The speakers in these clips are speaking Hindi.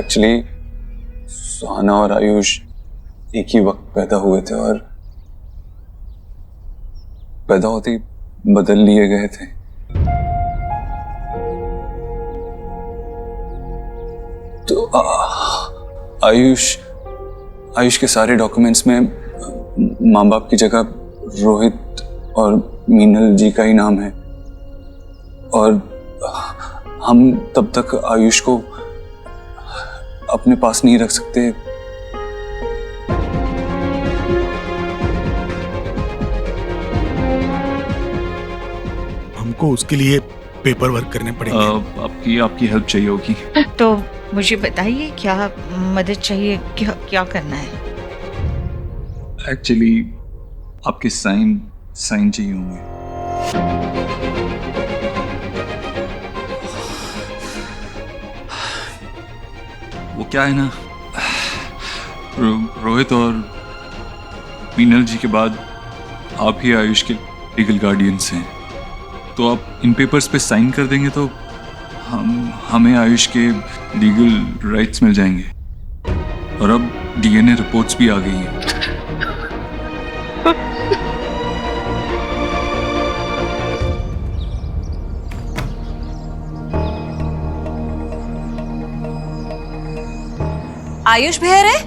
एक्चुअली सुहाना और आयुष एक ही वक्त पैदा हुए थे और पैदा होते ही बदल लिए गए थे। तो आयुष के सारे डॉक्यूमेंट्स में माँ बाप की जगह रोहित और मीनल जी का ही नाम है और हम तब तक आयुष को अपने पास नहीं रख सकते। हमको उसके लिए पेपर वर्क करने पड़ेंगे। आपकी हेल्प चाहिए होगी। तो मुझे बताइए क्या मदद चाहिए, क्या करना है? एक्चुअली आपके साइन चाहिए होंगे। वो क्या है ना, रोहित और मीनल जी के बाद आप ही आयुष के लीगल गार्डियंस हैं, तो आप इन पेपर्स पे साइन कर देंगे तो हमें आयुष के लीगल राइट्स मिल जाएंगे। और अब डीएनए रिपोर्ट्स भी आ गई हैं। आयुष बेहर है?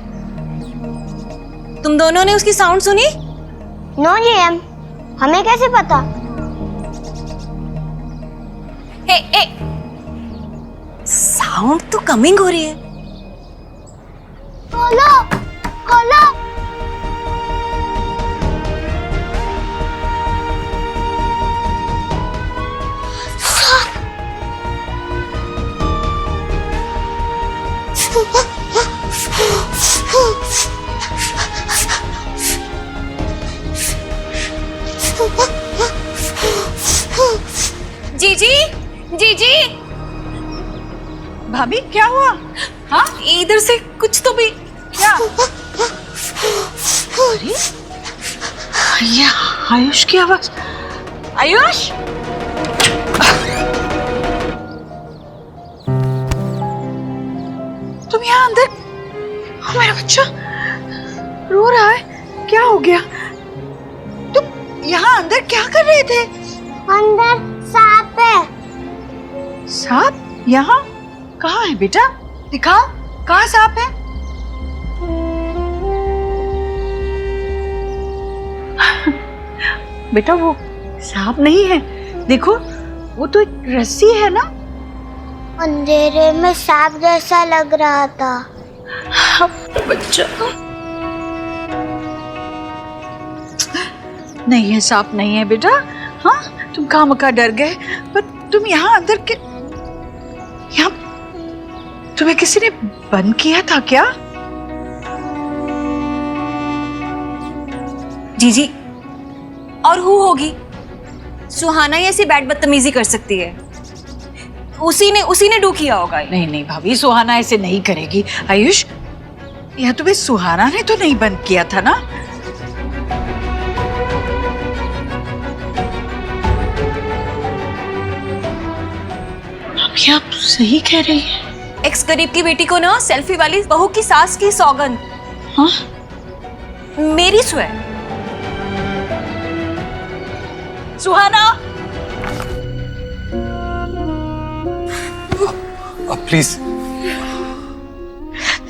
तुम दोनों ने उसकी साउंड सुनी? नो जीएम, हमें कैसे पता? ए, साउंड तो कमिंग हो रही है। खोलो, खोलो। जीजी भाभी क्या हुआ? हाँ, इधर से कुछ तो भी क्या? अरे ये आयुष की आवाज। आयुष, तुम यहाँ अंदर? मेरा बच्चा रो रहा है, क्या हो गया? तुम यहाँ अंदर क्या कर रहे थे? अंदर सांप है। सांप? यहाँ कहाँ है बेटा? दिखाओ, कहाँ सांप है? बेटा वो सांप नहीं है, देखो वो तो एक रस्सी है ना। अंधेरे में सांप जैसा लग रहा था। बच्चा नहीं है, सांप नहीं है बेटा। हाँ, तुम खामखा डर गए, पर तुम यहाँ अंदर के यहाँ तुम्हें किसी ने बंद किया था क्या? जीजी, और हु होगी? सुहाना ही ऐसी बैड बदतमीजी कर सकती है। उसी ने डू किया होगा। नहीं नहीं भाभी, सुहाना ऐसे नहीं करेगी। आयुष, यह तुम्हें सुहाना ने तो नहीं बंद किया था ना? आप सही कह रही है। एक्स गरीब की बेटी को ना सेल्फी वाली बहू की सास की सौगंध। हाँ? मेरी स्वे सुहाना। अब प्लीज।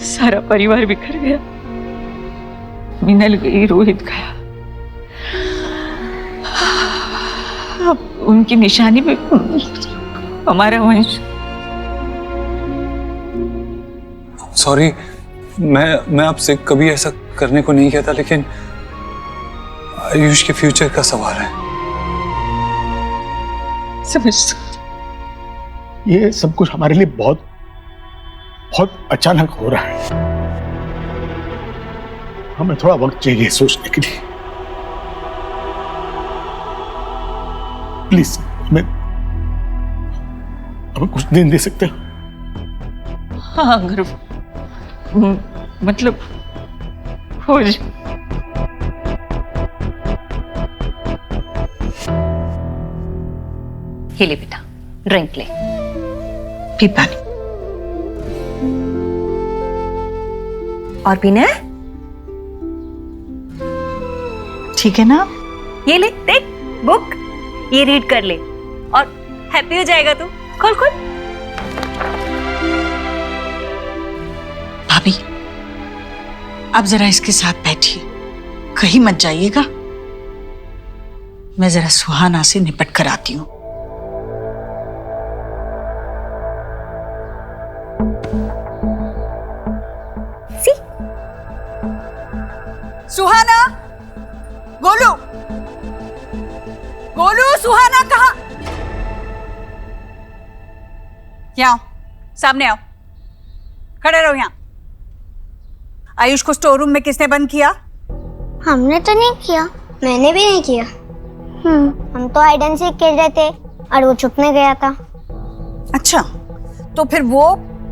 सारा परिवार बिखर गया, मिनल गई, रोहित गया, अब उनकी निशानी पे हमारा वंश। सॉरी, मैं आपसे कभी ऐसा करने को नहीं कहता, लेकिन आयुष के फ्यूचर का सवाल है। समझ, ये सब कुछ हमारे लिए बहुत बहुत अचानक हो रहा है। हमें थोड़ा वक्त चाहिए सोचने के लिए। प्लीज हमें कुछ दिन दे सकते हो? हाँ, अगर मतलब हो जाए। ये ले बेटा, ड्रिंक ले। पी पानी। और पीना है? ठीक है ना? ये ले देख बुक, ये रीड कर ले और हैप्पी हो जाएगा तू। खोल खोल। भाभी, आप जरा इसके साथ बैठिए, कहीं मत जाइएगा। मैं जरा सुहाना से निपट कर आती हूँ। सुहाना, गोलू, गोलू, सुहाना कहाँ? यहाँ आओ, सामने आओ, खड़े रहो यहाँ। आयुष को स्टोर रूम में किसने बंद किया? हमने तो नहीं किया। मैंने भी नहीं किया। हम तो हाइड एंड सीक खेल रहे थे और वो छुपने गया था। अच्छा, तो फिर वो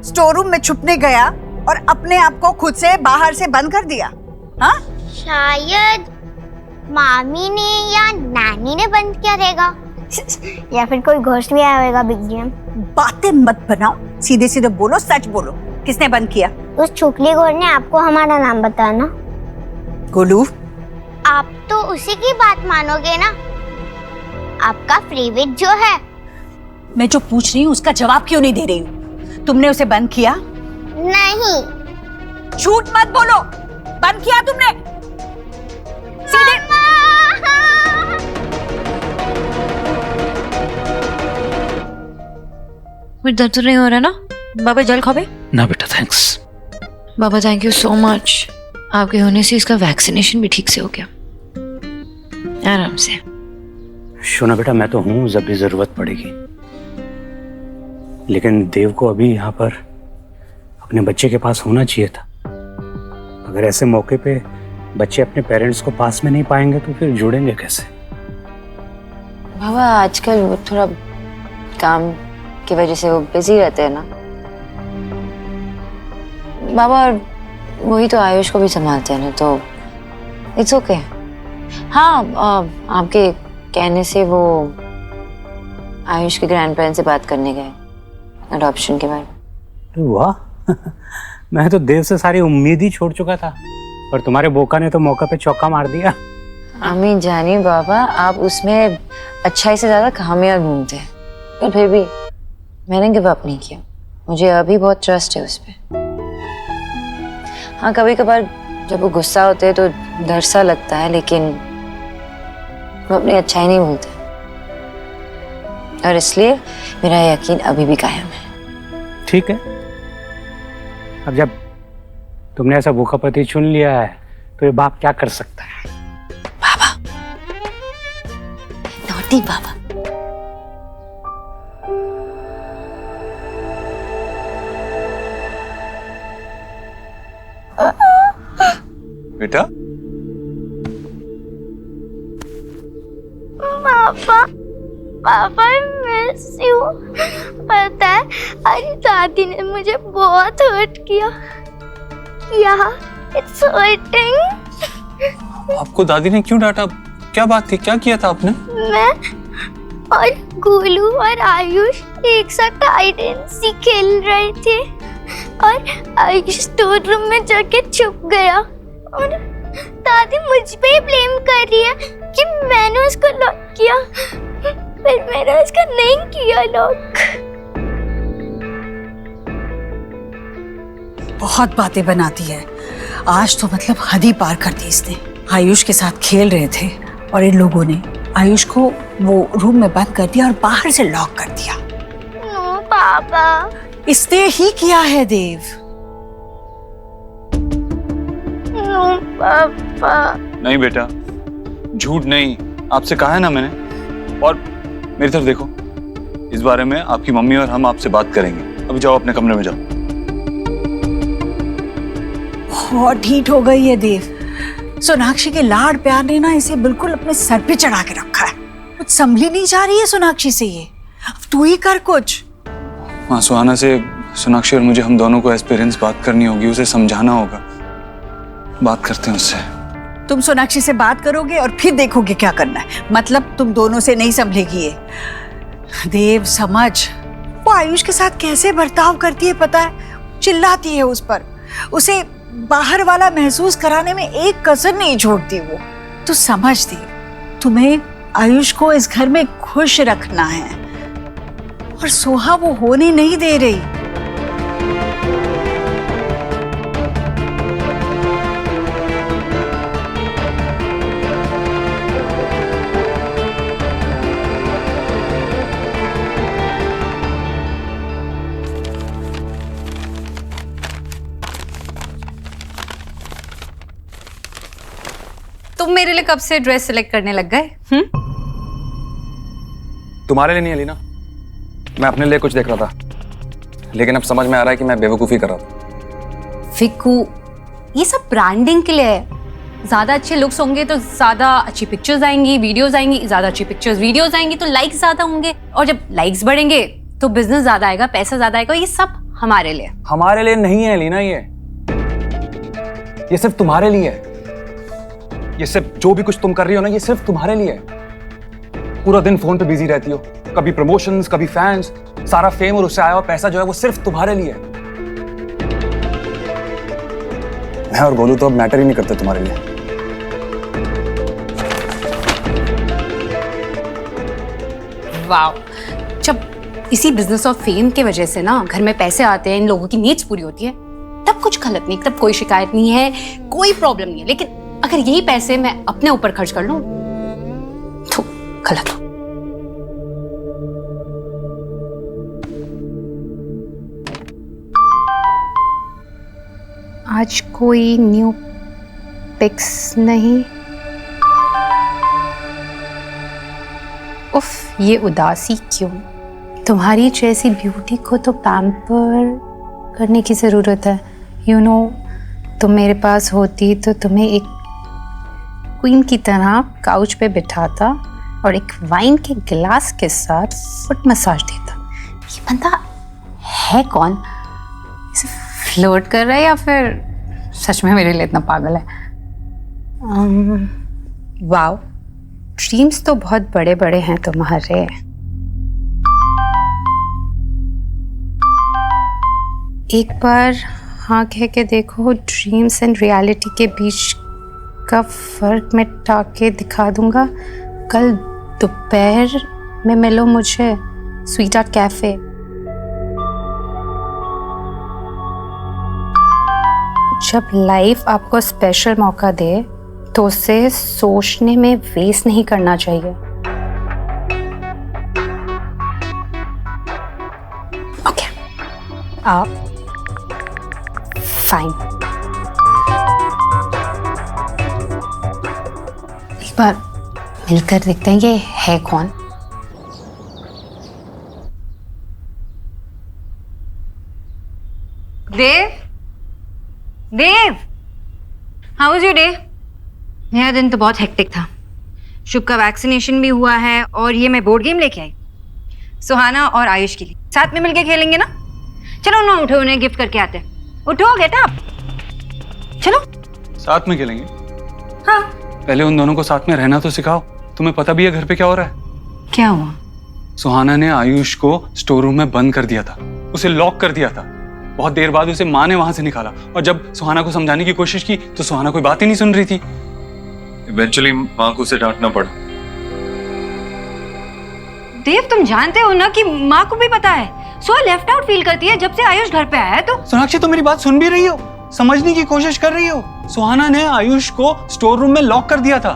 स्टोर रूम में छुपने गया और अपने आप को खुद से बाहर से बंद कर दिया? हाँ? शायद मामी ने या नानी ने बंद किया रहेगा या फिर कोई घोस्ट भी आया होगा। बिग गेम बातें मत बनाओ, सीधे सीधे बोलो, सच बोलो, किसने बंद किया? उस छुकली घोर ने आपको हमारा नाम बताया ना। गोलू, आप तो उसी की बात मानोगे ना। आपका फ्रीविट जो है। मैं जो पूछ रही हूँ उसका जवाब क्यों नहीं दे रही हूँ? तुमने उसे बंद किया? नहीं। झूठ मत बोलो, बंद किया तुमने? सीधे मुझे दर्द तो नहीं हो रहा ना? बाबा जल खाओगे? ना बेटा thanks. Baba thank you so much, आपके होने से इसका वैक्सीनेशन भी ठीक से हो गया, आराम से। शोना बेटा मैं तो हूँ जब भी जरूरत पड़ेगी, लेकिन देव को अभी यहाँ पर अपने बच्चे के पास होना चाहिए था। अगर ऐसे मौके पे बच्चे अपने पेरेंट्स को पास में नहीं पाएंगे तो फिर जुड़ेंगे कैसे? बाबा आजकल वो थोड़ा काम की वजह से वो बिजी रहते हैं ना बाबा, और वही तो आयुष को भी संभालते हैं ना, तो इट्स ओके। हाँ, आपके कहने से वो आयुष के ग्रैंड पेरेंट्स से बात करने गए अडॉप्शन के बारे में। वाह मैं तो देव से सारी उम्मीद ही छोड़ चुका था, और तुम्हारे बोका ने तो मौका पे चौका मार दिया। अम्मी जानी बाबा, आप उसमें अच्छाई से ज्यादा खामियां ढूंढते हैं, पर फिर भी मैंने गिव अप नहीं किया। मुझे अभी बहुत ट्रस्ट है उस पर। हाँ, कभी कभार जब वो गुस्सा होते हैं तो डर सा लगता है, लेकिन वो अपनी अच्छाई नहीं भूलते, और इसलिए मेरा यकीन अभी भी कायम है। ठीक है, अब जब तुमने ऐसा भूखा पति चुन लिया है तो ये बाप क्या कर सकता है? बाबा, नॉटी बाबा। बेटा, पापा, पापा मिस यू। पता है आज दादी ने मुझे बहुत हर्ट किया। It's hurting. आपको दादी ने क्यों डांटा? क्या बात थी? क्या किया था आपने? मैं और गोलू और आयुष एक साथ हाइड एंड सीक खेल रहे थे और आयुष स्टोर रूम में जाके छुप गया, और दादी मुझ पे ही ब्लेम कर रही है कि मैंने उसको लॉक किया, पर मैंने उसका नहीं किया लॉक। बहुत बातें बनाती है आज तो, मतलब हद ही पार कर दी इसने। आयुष के साथ खेल रहे थे और इन लोगों ने आयुष को वो रूम में बंद कर दिया और बाहर से लॉक कर दिया। नो पापा, इसने ही किया है देव। नो पापा। नहीं बेटा, झूठ नहीं, आपसे कहा है ना मैंने। और मेरी तरफ देखो, इस बारे में आपकी मम्मी और हम आपसे बात करेंगे। अभी जाओ अपने कमरे में जाओ। बहुत ढीठ हो गई है देव। सोनाक्षी के लाड प्यार ने ना इसे बिल्कुल अपने सर पे चढ़ा के रखा है। कुछ संभली नहीं जा रही है सोनाक्षी से ये। अब तू ही कर कुछ। हाँ, सुहाना से सोनाक्षी और मुझे, हम दोनों को एज पेरेंट्स बात करनी होगी, उसे समझाना होगा। बात करते हैं उससे। तुम सोनाक्षी से बात करोगे और फिर देखोगे क्या करना है। मतलब तुम दोनों से नहीं संभलेगी ये। देव समझ, वो आयुष के साथ कैसे बर्ताव करती है पता है? चिल्लाती है उस पर, उसे बाहर वाला महसूस कराने में एक कसर नहीं छोड़ती वो। तू समझती, तुम्हें आयुष को इस घर में खुश रखना है और सोहा वो होने नहीं दे रही। तुम मेरे लिए कब से ड्रेस सिलेक्ट करने लग गए? तुम्हारे लिए नहीं अलीना, मैं अपने लिए कुछ देख रहा था, लेकिन अब समझ में आ रहा है कि मैं बेवकूफ़ी कर रहा था। फिक्कू, ये सब ब्रांडिंग के लिए है। ज्यादा अच्छे लुक्स होंगे तो ज्यादा अच्छी पिक्चर्स आएंगी, वीडियोस आएंगी, ज्यादा अच्छी पिक्चर्स वीडियोस आएंगी तो लाइक्स ज्यादा होंगे, और जब लाइक्स बढ़ेंगे तो बिजनेस ज्यादा आएगा, पैसा ज्यादा आएगा। ये सब हमारे लिए। हमारे लिए नहीं है अलीना, ये सिर्फ तुम्हारे लिए है। ये सिर्फ जो भी कुछ तुम कर रही हो ना, ये सिर्फ तुम्हारे लिए है। पूरा दिन फोन पे बिजी रहती हो, कभी प्रमोशंस, कभी फैंस, सारा फेम और उससे आया हुआ पैसा जो है वो सिर्फ तुम्हारे लिए है। मैं और गोलू तो अब मैटर ही नहीं करते तुम्हारे लिए। वाओ, जब इसी बिजनेस और फेम के वजह से ना घर में पैसे आते हैं, इन लोगों की नीड्स पूरी होती है, तब कुछ गलत नहीं, तब कोई शिकायत नहीं है, कोई प्रॉब्लम नहीं है। लेकिन अगर यही पैसे मैं अपने ऊपर खर्च कर लूं तो गलत हो। आज कोई न्यू पिक्स नहीं। उफ, ये उदासी क्यों? तुम्हारी जैसी ब्यूटी को तो पैम्पर करने की जरूरत है। यू नो, तुम मेरे पास होती तो तुम्हें एक क्वीन की तरह काउच पे बिठाता और एक वाइन के गिलास के साथ फुट मसाज देता। ये बंदा है कौन? इसे फ्लर्ट कर रहा है या फिर सच में मेरे लिए इतना पागल है? वाओ, ड्रीम्स तो बहुत बड़े बड़े हैं तुम्हारे। एक बार हाँ कह के देखो, ड्रीम्स एंड रियलिटी के बीच का फर्क मिटा के दिखा दूंगा। कल दोपहर में मिलो मुझे स्वीटा कैफे। जब लाइफ आपको स्पेशल मौका दे तो उसे सोचने में वेस्ट नहीं करना चाहिए। ओके, आप फाइन। एक बार मिलकर देखते हैं ये है कौन। देव, देव, हाउ वाज योर डे? मेरा दिन तो बहुत हेक्टिक था। शुभ का वैक्सीनेशन भी हुआ है और ये मैं बोर्ड गेम लेके आई सुहाना और आयुष के लिए। साथ में मिलके खेलेंगे ना? चलो ना, उठो, उन्हें गिफ्ट करके आते हैं। उठो, गेट अप, चलो। साथ में खेलेंगे? हाँ। पहले उन दोनों को साथ में रहना तो सिखाओ। तुम्हें पता भी है घर पे क्या हो रहा है? क्या हुआ? सुहाना ने आयुष को स्टोर रूम में बंद कर दिया था, उसे लॉक कर दिया था। बहुत देर बाद उसे माँ ने वहां से निकाला और जब सुहाना को समझाने की कोशिश की तो सुहाना कोई बात ही नहीं सुन रही थी। इवेंचुअली माँ को उसे डांटना पड़ा। देव, तुम जानते हो ना कि माँ को भी पता है सुहा लेफ्ट आउट फील करती है जब से आयुष घर पे आया है। तो सोनाक्षी, तुम मेरी बात सुन भी रही हो? समझने की कोशिश कर रही हो? सुहाना ने आयुष को स्टोर रूम में लॉक कर दिया था।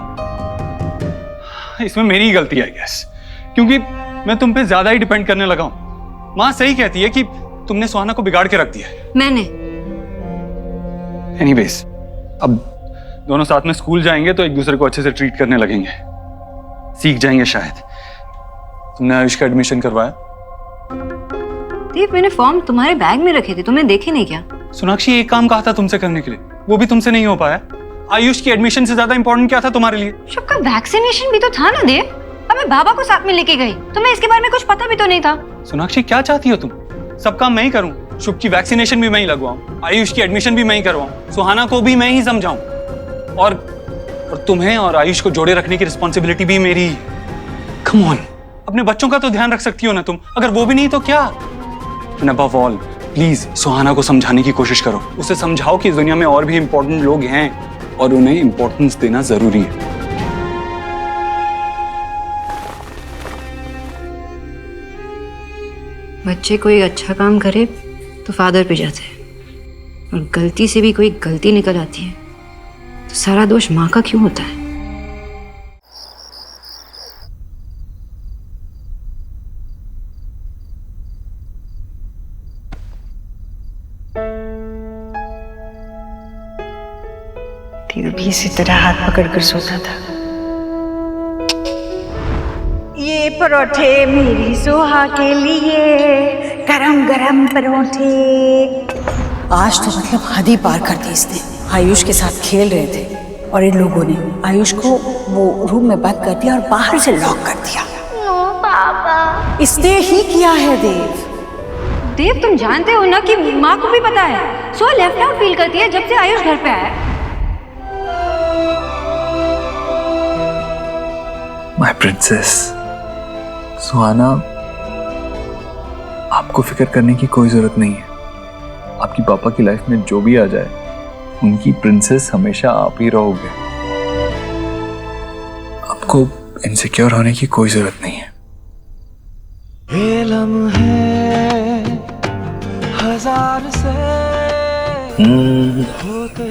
इसमें मेरी गलती है गैस, क्योंकि मैं तुम पे ज्यादा ही डिपेंड करने लगा हूं। माँ सही कहती है कि तुमने सुहाना को बिगाड़ के रख दिया है। मैंने एनीवेज, अब दोनों साथ में स्कूल जाएंगे तो एक दूसरे को अच्छे से ट्रीट करने लगेंगे, सीख जाएंगे शायद। तुमने आयुष का एडमिशन करवाया? देव, मैंने फॉर्म तुम्हारे बैग में रखे थे, तुमने देखे नहीं क्या? सोनाक्षी, एक काम कहा था तुमसे करने के लिए, वो भी तुमसे नहीं हो पाया। आयुष की एडमिशन से ज्यादा इंपॉर्टेंट क्या था तुम्हारे लिए? शुभ का वैक्सीनेशन भी तो था ना देव। अब मैं बाबा को साथ में लेके गई, तुम्हें इसके बारे में कुछ पता भी तो नहीं था। सोनाक्षी, क्या चाहती हो तुम? सब काम मैं ही करूं, शुभ की वैक्सीनेशन भी मैं ही लगवाऊं, आयुष की एडमिशन भी मैं ही करवाऊं, सुहाना को भी मैं ही समझाऊं, और तुम्हें और आयुष को जोड़े रखने की रिस्पॉन्सिबिलिटी भी मेरी। कम ऑन, अपने बच्चों का तो ध्यान रख सकती हो ना तुम? अगर वो भी नहीं तो क्या? And above all, प्लीज सुहाना को समझाने की कोशिश करो। उसे समझाओ कि इस दुनिया में और भी इंपॉर्टेंट लोग हैं और उन्हें इंपॉर्टेंस देना जरूरी है। बच्चे कोई अच्छा काम करे तो फादर पे जाते हैं, और गलती से भी कोई गलती निकल आती है तो सारा दोष माँ का क्यों होता है? दिल भी इसी तरह हाथ पकड़कर सोता था। ये परोठे मेरी सोहा के लिए, गरम गरम परोठे। आज तो मतलब हद ही पार कर दी इसने। आयुष के साथ खेल रहे थे और इन लोगों ने आयुष को वो रूम में बंद कर दिया और बाहर से लॉक कर दिया। नो पापा। इसने ही किया है देव। देव, तुम जानते हो ना कि माँ को भी पता है, सो लेफ्ट आउट फील करती है जब से आयुष घर पे आया। माय प्रिंसेस सुहाना, आपको फिक्र करने की कोई जरूरत नहीं है। आपकी पापा की लाइफ में जो भी आ जाए, उनकी प्रिंसेस हमेशा आप ही रहोगे। आपको इनसिक्योर होने की कोई जरूरत नहीं है। ये लम्हे हजार से होते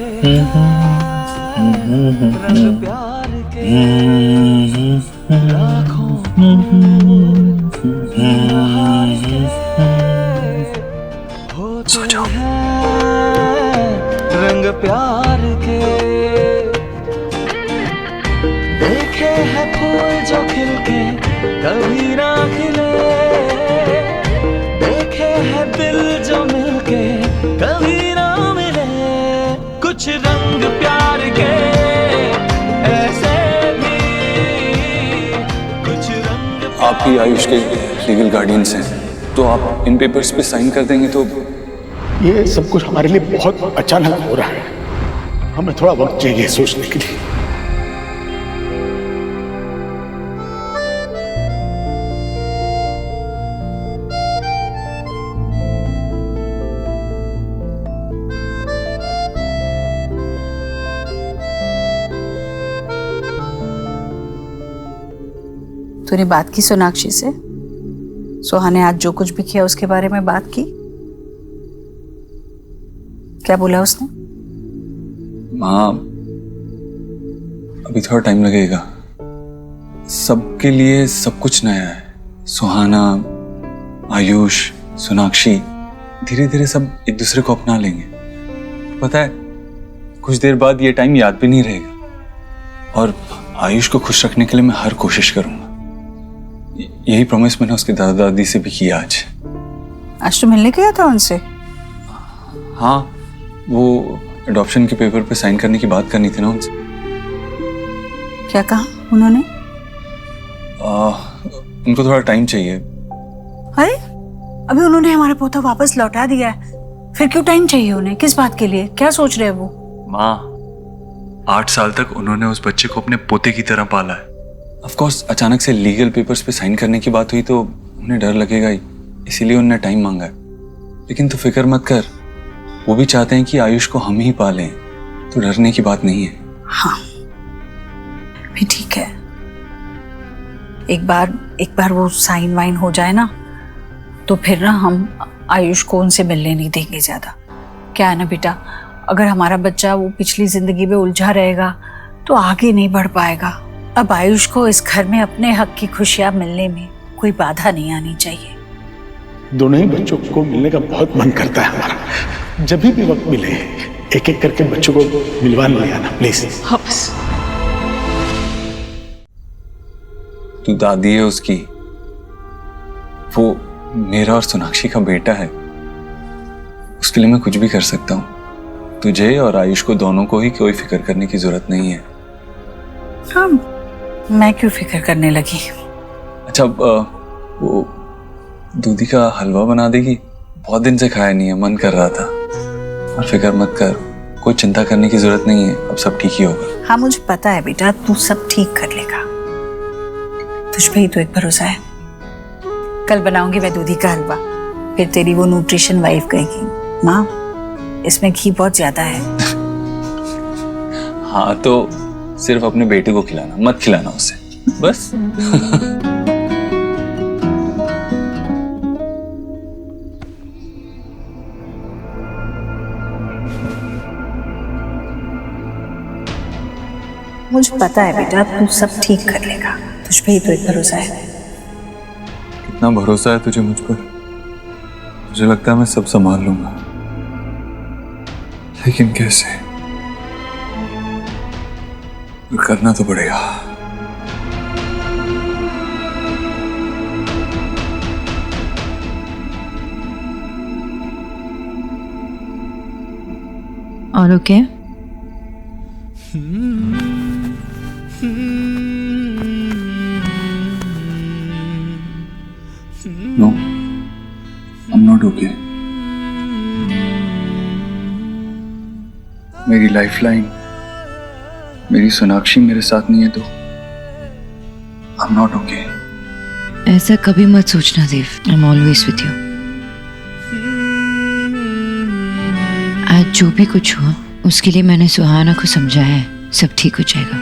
रंग प्यार के लाखों होते हैं रंग प्यार के। देखे हैं फूल जो खिलके कभी ना खिले, देखे हैं दिल जो मिलके कभी ना मिले। कुछ रंग प्यार के ऐसे भी, कुछ रंग। आप ही आयुष के लीगल गार्डियंस हैं, तो आप इन पेपर्स पे साइन कर देंगे तो। ये सब कुछ हमारे लिए बहुत अचानक हो रहा है, हमें थोड़ा वक्त चाहिए सोचने के लिए। तूने बात की सोनाक्षी से? सोहा ने आज जो कुछ भी किया उसके बारे में बात की? क्या बोला उसने? माँ, अभी थोड़ा टाइम लगेगा। सबके लिए सब कुछ नया है। सुहाना, आयुष, सोनाक्षी, धीरे धीरे सब एक दूसरे को अपना लेंगे। पता है, कुछ देर बाद ये टाइम याद भी नहीं रहेगा। और आयुष को खुश रखने के लिए मैं हर कोशिश करूंगा। यही प्रॉमिस मैंने उसके दादा दादी से भी किया आज तो मिलने गया था उनसे? हाँ, वो अडॉप्शन के पेपर पे साइन करने की बात करनी थी ना उनसे। क्या कहा उन्होंने? उनको थोड़ा टाइम चाहिए। अरे, अभी उन्होंने हमारा पोता वापस लौटा दिया है, फिर क्यों टाइम चाहिए उन्हें? किस बात के लिए? क्या सोच रहे हैं वो? माँ, 8 साल तक उन्होंने उस बच्चे को अपने पोते की तरह पाला है। ऑफ कोर्स अचानक से लीगल पेपर्स पे साइन करने की बात हुई तो उन्हें डर लगेगा ही, इसीलिए उन्होंने टाइम मांगा है। लेकिन तू फिक्र मत कर, वो भी चाहते हैं कि आयुष को हम ही पालें, तो डरने की बात नहीं है। हाँ, भी ठीक है। एक बार वो साइन वाइन हो जाए ना, तो फिर ना हम आयुष को उनसे मिलने नहीं देंगे ज्यादा। क्या है ना बेटा, अगर हमारा बच्चा वो पिछली जिंदगी में उलझा रहेगा तो आगे नहीं बढ़ पाएगा। अब आयुष को इस घर में अपने हक की खुशियां मिलने में कोई बाधा नहीं आनी चाहिए। दोनों ही बच्चों को मिलने का बहुत मन करता है हमारा। जब भी वक्त मिले एक एक करके बच्चों को मिलवाने ले आना प्लीज। हाँ बस। तू दादी है उसकी, वो मेरा और सोनाक्षी का बेटा है। उसके लिए मैं कुछ भी कर सकता हूँ। तुझे और आयुष को दोनों को ही कोई फिक्र करने की जरूरत नहीं है। हाँ, मैं क्यों फिक्र करने लगी? अच्छा, वो दूधी का हलवा बना देगी? बहुत दिन से खाया नहीं है, मन कर रहा था। और फिक्र मत कर, कोई चिंता करने की जरूरत नहीं है, अब सब ठीक ही होगा। हाँ मुझे पता है बेटा, तू सब ठीक कर लेगा। तुझ पे ही तो एक भरोसा है। कल बनाऊंगी मैं दूधी का हलवा, फिर तेरी वो न्यूट्रिशन वाइफ कहेगी माँ इसमें घी बहुत ज्यादा है। हाँ तो सिर्फ अपने बेटे को खिलाना, मत खिलाना उसे, बस। मुझे पता है बेटा तू सब ठीक कर लेगा, तुझ पे ही तो एक भरोसा है। कितना भरोसा है तुझे मुझ पर? मुझे लगता है मैं सब संभाल लूंगा, लेकिन कैसे? करना तो पड़ेगा। और okay? No, I'm not okay. मेरी लाइफलाइन, मेरी सोनाक्षी मेरे साथ नहीं है तो I'm not okay. ऐसा कभी मत सोचना देव, I'm always with you. आज जो भी कुछ हुआ उसके लिए मैंने सुहाना को समझाया है, सब ठीक हो जाएगा।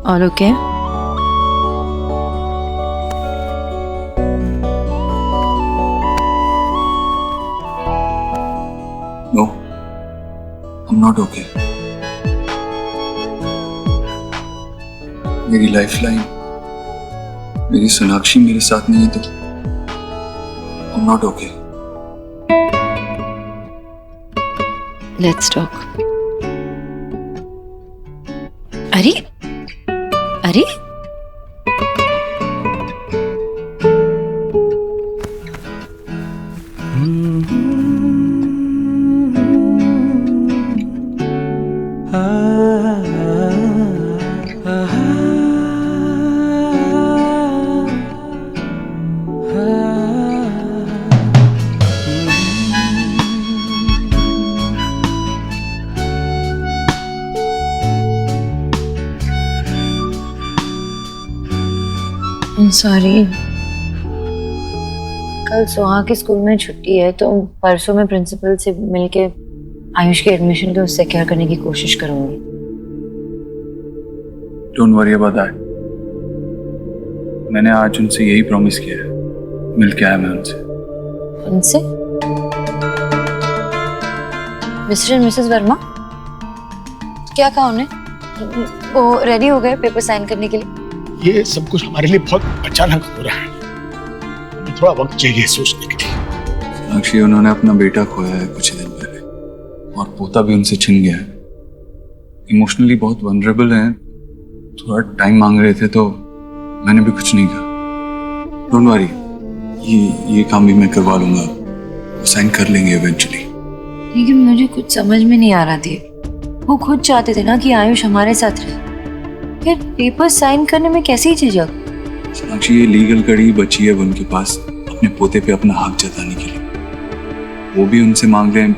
और okay? No, I'm not okay. मेरी लाइफलाइन, मेरी सोनाक्षी मेरे साथ नहीं है तो I'm not okay. Let's talk. अरे अरे सॉरी, कल सुहा के स्कूल में छुट्टी है तो परसों मैं प्रिंसिपल से मिलके आयुष के एडमिशन को सिक्योर करने की कोशिश करूंगी। Don't worry about that. मैंने आज उनसे यही प्रॉमिस किया है, मिल के आया मैं उनसे। उनसे? Mister and Mrs Verma? क्या कहा उन्हें? वो रेडी हो गए पेपर साइन करने के लिए? ये सब कुछ हमारे लिए बहुत अचानक हो रहा है, हमें थोड़ा वक्त चाहिए सोचने के लिए। सोनाक्षी, उन्होंने अपना बेटा खोया है कुछ दिन पहले और पोता भी उनसे छिन गया है। इमोशनली बहुत वनरेबल हैं, थोड़ा टाइम मांग रहे थे तो मैंने भी कुछ नहीं कहा। डोंट वरी, ये काम भी मैं करवा लूंगा, वो साइन कर लेंगे इवेंचुअली। लेकिन मुझे कुछ समझ में नहीं आ रहा थी, वो खुद चाहते थे ना कि आयुष हमारे साथ रहे, फिर पेपर साइन करने में कैसे ही झिझक? सोनाक्षी, ये लीगल कड़ी बची है उनके पास अपने पोते पे अपना हक जताने के लिए। वो भी उनसे मांग रहे हैं,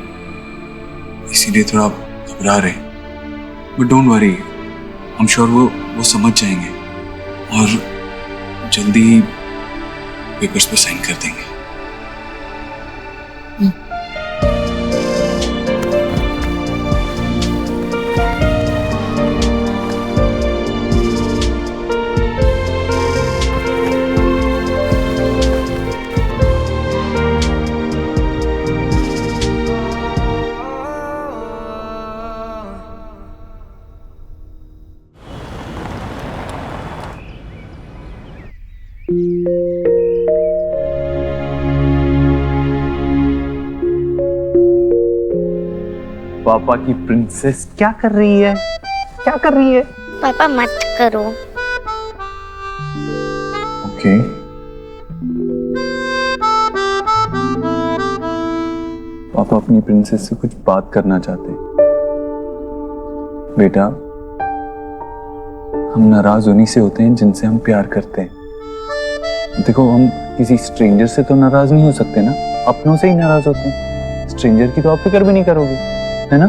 इसीलिए थोड़ा घबरा रहे हैं। But don't worry, I am sure वो समझ जाएंगे और जल्दी ही पेपर्स पे साइन कर देंगे। पापा की प्रिंसेस क्या कर रही है? क्या कर रही है? पापा मत करो। ओके। पापा अपनी प्रिंसेस से कुछ बात करना चाहते हैं। बेटा, हम नाराज उन्हीं से होते हैं जिनसे हम प्यार करते हैं। देखो, हम किसी स्ट्रेंजर से तो नाराज नहीं हो सकते ना, अपनों से ही नाराज होते हैं। स्ट्रेंजर की तो आप फिक्र भी नहीं करोगे, है ना?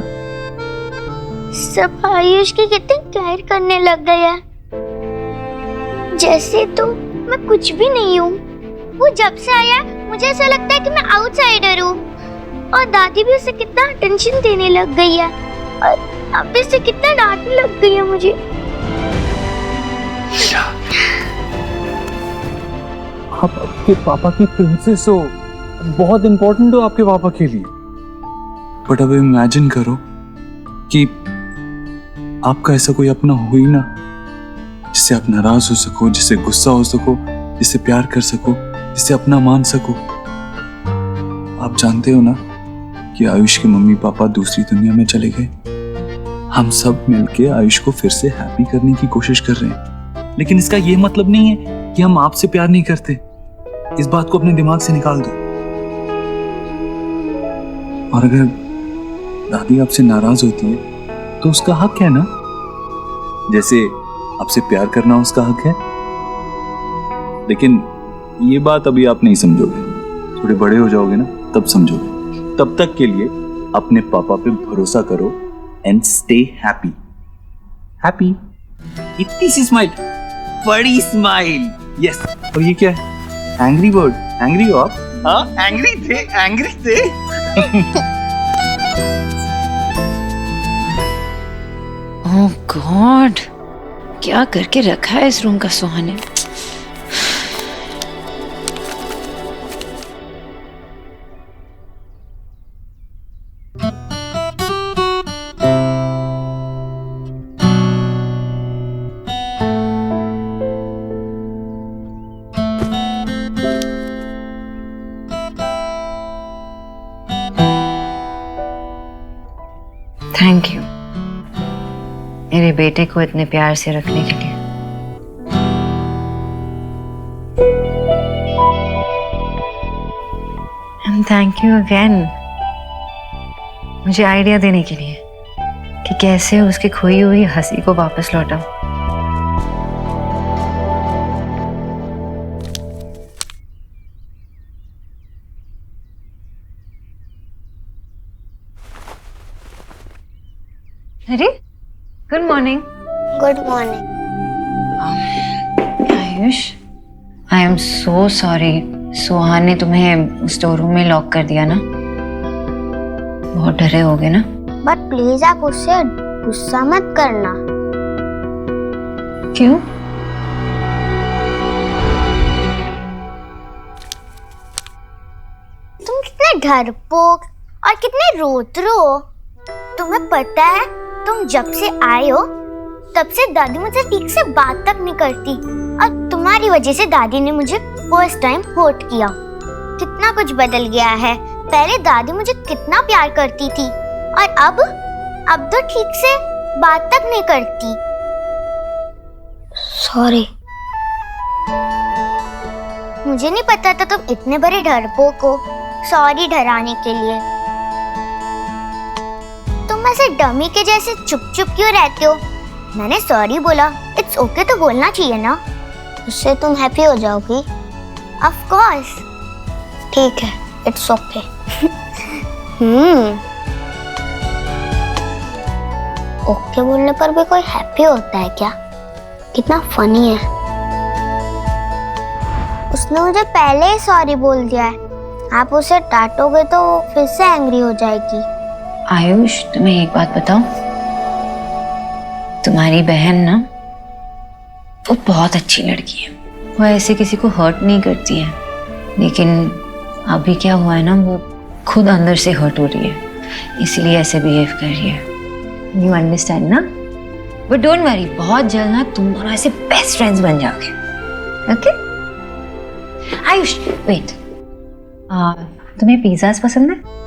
सब आयुष की कितनी केयर करने लग गए हैं, जैसे तो मैं कुछ भी नहीं हूँ। वो जब से आया मुझे ऐसा लगता है कि मैं आउटसाइडर हूँ। और दादी भी उसे कितना अटेंशन देने लग गई है और अब से कितना डांटने लग गई है मुझे। आप आपके पापा की प्रिंसेस हो, बहुत इंपॉर्टेंट हो आपके पापा के लिए। बट अब इमेजिन करो कि आपका ऐसा कोई अपना हो ही ना, जिससे आप नाराज हो सको, जिससे गुस्सा हो सको, जिससे प्यार कर सको, जिससे अपना मान सको। आप जानते हो ना कि आयुष के मम्मी पापा दूसरी दुनिया में चले गए। हम सब मिलके आयुष को फिर से हैप्पी करने की कोशिश कर रहे हैं, लेकिन इसका ये मतलब नहीं है कि हम आपसे प्यार नहीं करते। इस बात को अपने दिमाग से निकाल दो। और अगर दादी आपसे नाराज होती है तो उसका हक है ना, जैसे आपसे प्यार करना उसका हक है। लेकिन ये बात अभी आप नहीं समझोगे, थोड़े बड़े हो जाओगे ना तब समझोगे। तब तक के लिए अपने पापा पे भरोसा करो एंड स्टे हैप्पी। हैप्पी। इतनी सी स्माइल, बड़ी स्माइल। यस। और ये क्या है? Angry bird. एंग्री हो आप? हाँ, एंग्री थे, एंग्री थे। ओह गॉड, क्या करके रखा है इस रूम का सोहा ने। थैंक यू मेरे बेटे को इतने प्यार से रखने के लिए। एंड थैंक यू अगेन मुझे आइडिया देने के लिए कि कैसे उसकी खोई हुई हंसी को वापस लौटाऊं। अरे good morning. Good morning. Ayush, I am so sorry. Soha ने तुम्हें स्टोर रूम में लॉक कर दिया ना, बहुत डरे होगे ना। बट प्लीज आप उससे गुस्सा मत करना। क्यों? तुम कितने डरपोक और कितने रोते हो। तुम्हें पता है तुम जब से आए हो तब से दादी मुझसे ठीक से बात तक नहीं करती और तुम्हारी वजह से दादी ने मुझे फर्स्ट टाइम हर्ट किया। कितना कुछ बदल गया है। पहले दादी मुझे कितना प्यार करती थी और अब तो ठीक से बात तक नहीं करती। सॉरी। मुझे नहीं पता था तुम इतने बड़े डरपोक हो। सॉरी डराने के लिए। तुम ऐसे डमी के जैसे चुप चुप क्यों रहते हो? मैंने सॉरी बोला, इट्स ओके तो बोलना चाहिए ना, उससे तुम हैप्पी हो जाओगी। Of course. ठीक है, इट्स ओके। ओके बोलने पर भी कोई हैप्पी होता है क्या? कितना फनी है। उसने मुझे पहले ही सॉरी बोल दिया है। आप उसे डांटोगे तो फिर से एंग्री हो जाएगी। आयुष, तुम्हें एक बात बताऊं, तुम्हारी बहन ना वो बहुत अच्छी लड़की है। वो ऐसे किसी को हर्ट नहीं करती है, लेकिन अभी क्या हुआ है ना, वो खुद अंदर से हर्ट हो रही है, इसलिए ऐसे बिहेव कर रही है। यू अंडरस्टैंड ना? बट डोंट वरी, बहुत जल्द ना तुम दोनों ऐसे बेस्ट फ्रेंड्स बन जाओगे। ओके? आयुष वेट, तुम्हें पिज़्ज़ास पसंद है?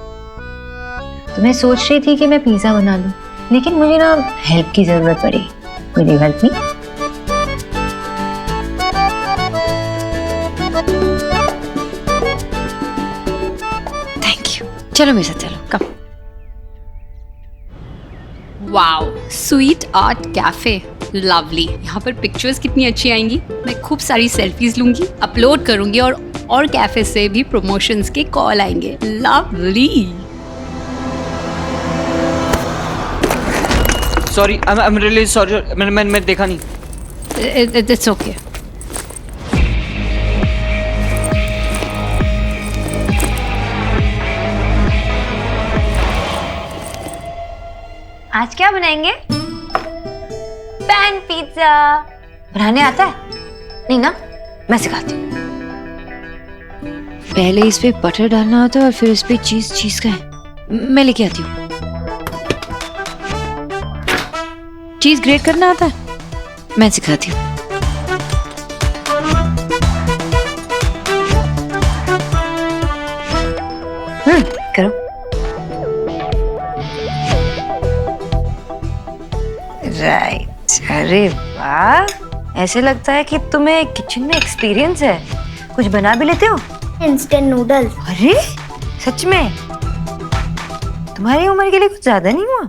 तो मैं सोच रही थी कि मैं पिज़्ज़ा बना लूं, लेकिन मुझे ना हेल्प की जरूरत पड़ी। Will you help me? Thank you. चलो मेरे साथ चलो, come. Wow, sweet art cafe, lovely. यहाँ पर पिक्चर्स कितनी अच्छी आएंगी। मैं खूब सारी सेल्फीज लूंगी, अपलोड करूंगी और कैफे से भी प्रमोशंस के कॉल आएंगे। Lovely. Sorry, I am really sorry, मैंने देखा नहीं। It's okay. आज क्या बनाएंगे? Pan pizza. बनाने आता है? नहीं ना, मैं सिखाती हूँ। पहले इस पे बटर डालना होता है और फिर इस पे चीज का है। मैं लेके आती हूँ। चीज ग्रेट करना आता है? मैं सिखाती हूँ। करो। राइट। अरे वाह, ऐसे लगता है कि तुम्हें किचन में एक्सपीरियंस है। कुछ बना भी लेते हो? Instant noodles. अरे सच में? तुम्हारी उम्र के लिए कुछ ज्यादा नहीं हुआ?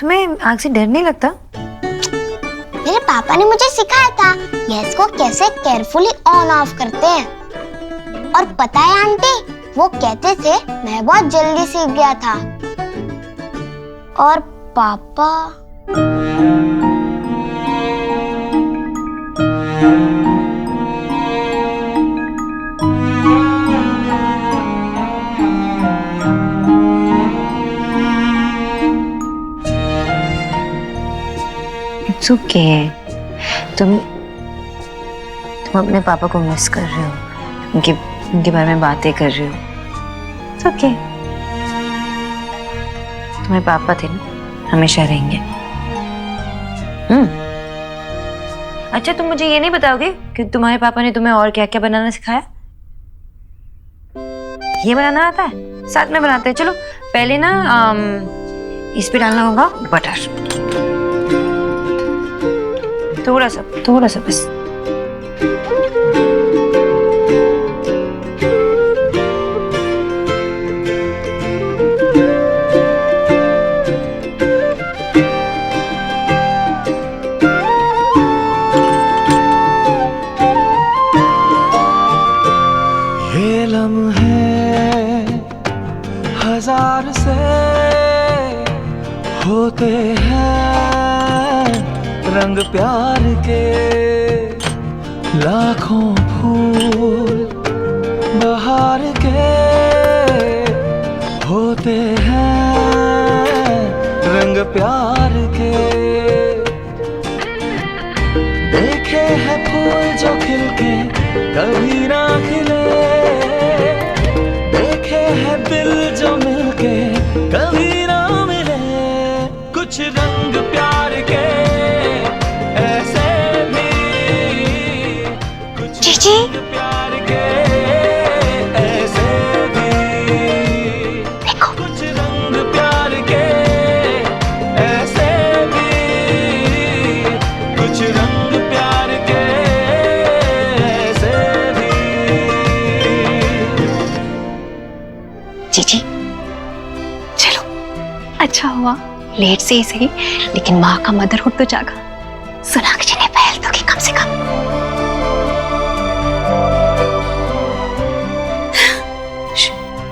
तुम्हें आग से डर नहीं लगता? मेरे पापा ने मुझे सिखाया था गैस को कैसे केयरफुली ऑन ऑफ करते हैं। और पता है आंटी, वो कहते थे मैं बहुत जल्दी सीख गया था। और पापा इट्स ओके। तुम अपने पापा को मिस कर रहे हो, उनके बारे में बातें कर रहे हो। It's okay. तुम्हारे पापा थे ना, हमेशा रहेंगे। अच्छा, तुम मुझे ये नहीं बताओगे कि तुम्हारे पापा ने तुम्हें और क्या क्या बनाना सिखाया? ये बनाना आता है? साथ में बनाते हैं। चलो पहले ना इस पे डालना होगा बटर, थोड़ा सा बस। ये लम्हे हजार से होते हैं, रंग प्यार के लाखों फूल बहार के होते हैं, रंग प्यार के। देखे हैं फूल जो खिलके कभी ना खिले, देखे हैं दिल जो मिलके कभी ना मिले। कुछ रंग प्यार के ऐसे भी, कुछ रंग प्यार के ऐसे भी, कुछ रंग प्यार के ऐसे भी, कुछ रंग प्यार के ऐसे भी। जीजी चलो, अच्छा हुआ लेट से ही सही, लेकिन माँ का मदरहुड तो जागा। सोनाक्षी ने पहल तो की कम से कम।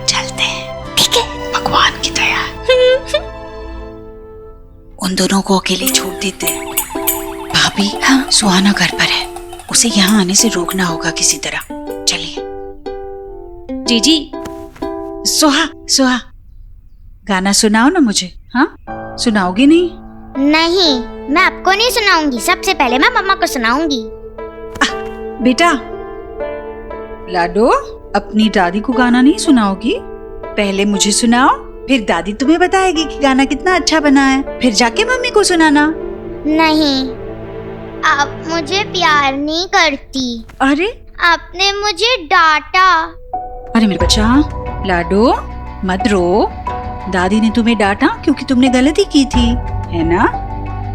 चलते हैं, ठीक है? भगवान की दया। उन दोनों को अकेले छोड़ देते हैं। भाभी, हाँ? सुहाना घर पर है, उसे यहाँ आने से रोकना होगा किसी तरह। चलिए। जीजी, सुहा गाना सुनाओ ना मुझे। हाँ, सुनाओगी नहीं? नहीं, मैं आपको नहीं सुनाऊंगी। सबसे पहले मैं मम्मा को सुनाऊंगी। बेटा लाडो, अपनी दादी को गाना नहीं सुनाओगी? पहले मुझे सुनाओ, फिर दादी तुम्हें बताएगी कि गाना कितना अच्छा बना है, फिर जाके मम्मी को सुनाना। नहीं, आप मुझे प्यार नहीं करती। अरे आपने मुझे डांटा। अरे मेरे बच्चा, लाडो मत रो। दादी ने तुम्हें डांटा क्योंकि तुमने गलती की थी, है ना?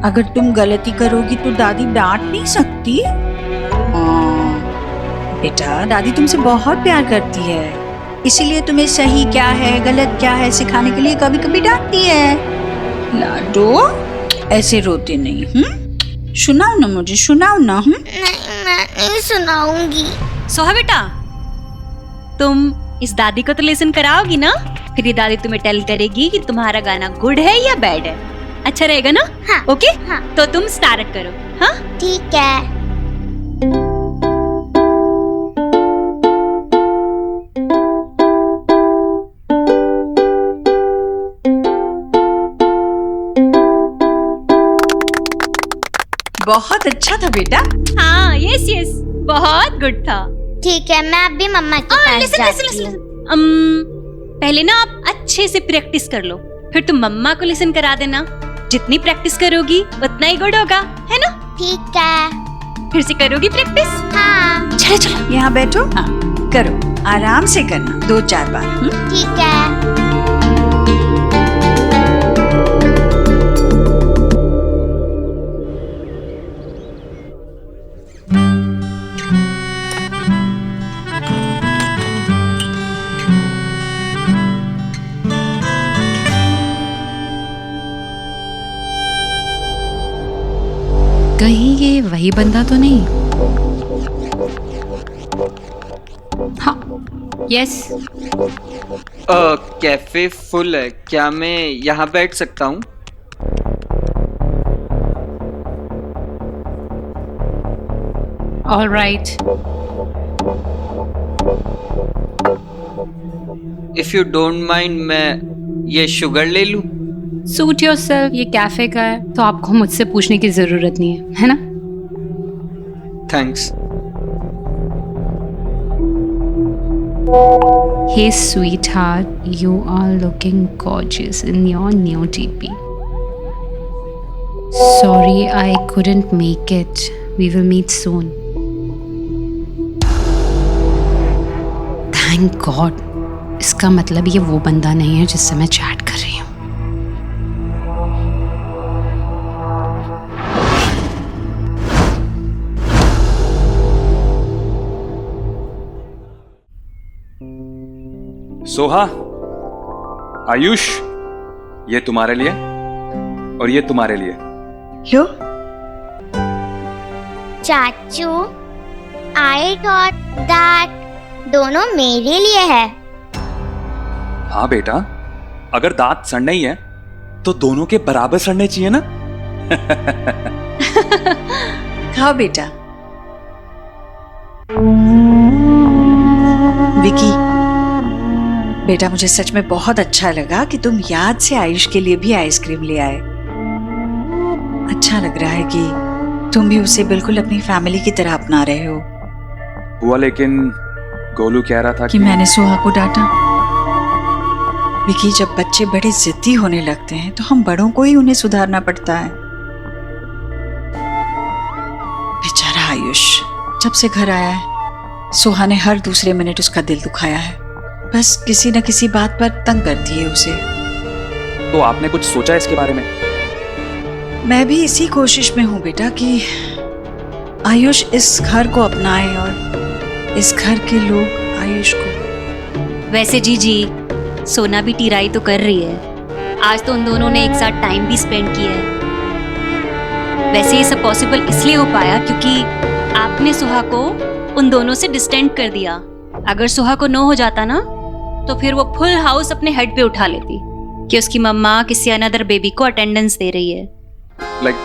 अगर तुम गलती करोगी तो दादी डांट नहीं सकती। बेटा, दादी तुमसे बहुत प्यार करती है, इसीलिए तुम्हें सही क्या है गलत क्या है सिखाने के लिए कभी कभी डांटती है। लाडो ऐसे रोते नहीं। सुनाओ ना मुझे, सुनाओ ना। नहीं, मैं नहीं सुनाऊंगी। सोहा बेटा, तुम इस दादी को तो लेसन कराओगी ना? फिर ये दादी तुम्हें टेल करेगी कि तुम्हारा गाना गुड है या बैड है। अच्छा रहेगा ना? हाँ, ओके? हाँ। तो तुम स्टार्ट करो। हाँ, ठीक है। बहुत अच्छा था बेटा। हाँ, यस यस, बहुत गुड था। ठीक है, मैं अभी मम्मा के पास लिसन लिसन जाती लिसन। हूँ। पहले ना आप अच्छे से प्रैक्टिस कर लो, फिर तुम मम्मा को लिसन करा देना। जितनी प्रैक्टिस करोगी उतना ही गुड होगा, है ना? ठीक है। फिर से करोगी प्रैक्टिस? हाँ। चलो चलो, यहाँ बैठो। हाँ, करो, आराम से करना 2-4 बार। ठीक है। कहीं ये वही बंदा तो नहीं? हाँ, यस। कैफे फुल है, क्या मैं यहाँ बैठ सकता हूँ? All right. If you don't mind, मैं ये शुगर ले लूँ? सूट योरसेल्फ, ये कैफे का है तो आपको मुझसे पूछने की जरूरत नहीं है ना? Thanks. Hey sweetheart, you are looking gorgeous in your new DP. Sorry, I couldn't make it. We will meet soon. Thank God. इसका मतलब ये वो बंदा नहीं है जिससे मैं चैट कर रही हूँ। सोहा, आयुष, ये तुम्हारे लिए और ये तुम्हारे लिए। लो। चाचू, आई थॉट दैट दोनों मेरे लिए है। हाँ बेटा, अगर दांत सड़ने ही है तो दोनों के बराबर सड़ने चाहिए ना। खाओ बेटा। विकी बेटा, मुझे सच में बहुत अच्छा लगा कि तुम याद से आयुष के लिए भी आइसक्रीम ले आए। अच्छा लग रहा है कि तुम भी उसे बिल्कुल अपनी फैमिली की तरह अपना रहे हो। हुआ, लेकिन गोलू कह रहा था कि मैंने सोहा को डांटा। विकी, जब बच्चे बड़े जिद्दी होने लगते हैं तो हम बड़ों को ही उन्हें सुधारना पड़ता है। बेचारा आयुष जब से घर आया है, सोहा ने हर दूसरे मिनट उसका दिल दुखाया है। बस किसी न किसी बात पर तंग करती है उसे। तो आपने कुछ सोचा इसके बारे में? मैं भी इसी कोशिश में हूँ बेटा कि आयुष इस घर को अपनाए और इस घर के लोग आयुष को। वैसे जी सोना भी टीराई तो कर रही है। आज तो उन दोनों ने एक साथ टाइम भी स्पेंड किया है। वैसे ये सब पॉसिबल इसलिए हो पाया क्योंकि आपने सुहा को उन दोनों से डिस्टेंट कर दिया। अगर सुहा को नो हो जाता ना तो फिर वो फुल हाउस अपने हेड पे उठा लेती कि उसकी मम्मा किसी अनदर बेबी को अटेंडेंस दे रही है। लाइक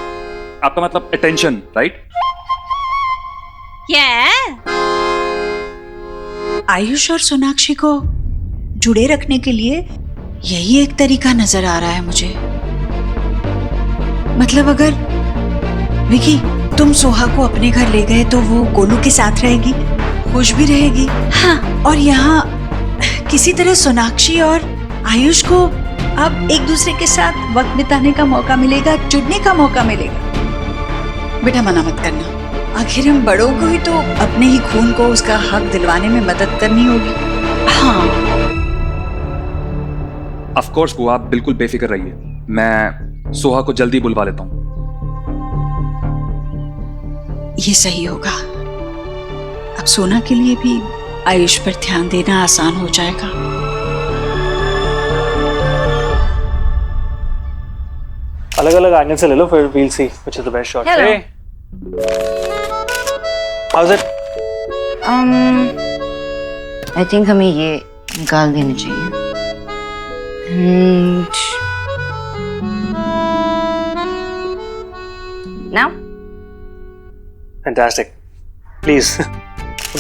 आपका मतलब अटेंशन, राइट? आयुष और सोनाक्षी को जुड़े रखने के लिए यही एक तरीका नजर आ रहा है मुझे। मतलब अगर विकी तुम सोहा को अपने घर ले गए तो वो गोलू के साथ रहेगी, खुश भी रहेगी। हाँ, और यहाँ किसी तरह सोनाक्षी और आयुष को अब एक दूसरे के साथ वक्त बिताने का मौका मिलेगा, जुड़ने का मौका मिलेगा। बेटा मना मत करना, आखिर हम बड़ों को ही तो अपने ही खून को उसका हक दिलवाने में मदद करनी होगी। हाँ ऑफ कोर्स बुआ, आप बिल्कुल बेफिक्र रहिए। मैं सोहा को जल्दी बुलवा लेता हूँ। ये सही होगा। अब सोना के लिए भी आयुष पर ध्यान देना आसान हो जाएगा। अलग अलग एंगल से ले लो, फिर we'll see which is the best shot. Hello. Hey. How's it? I think हमें ये निकाल देना चाहिए। And now? Fantastic. Please.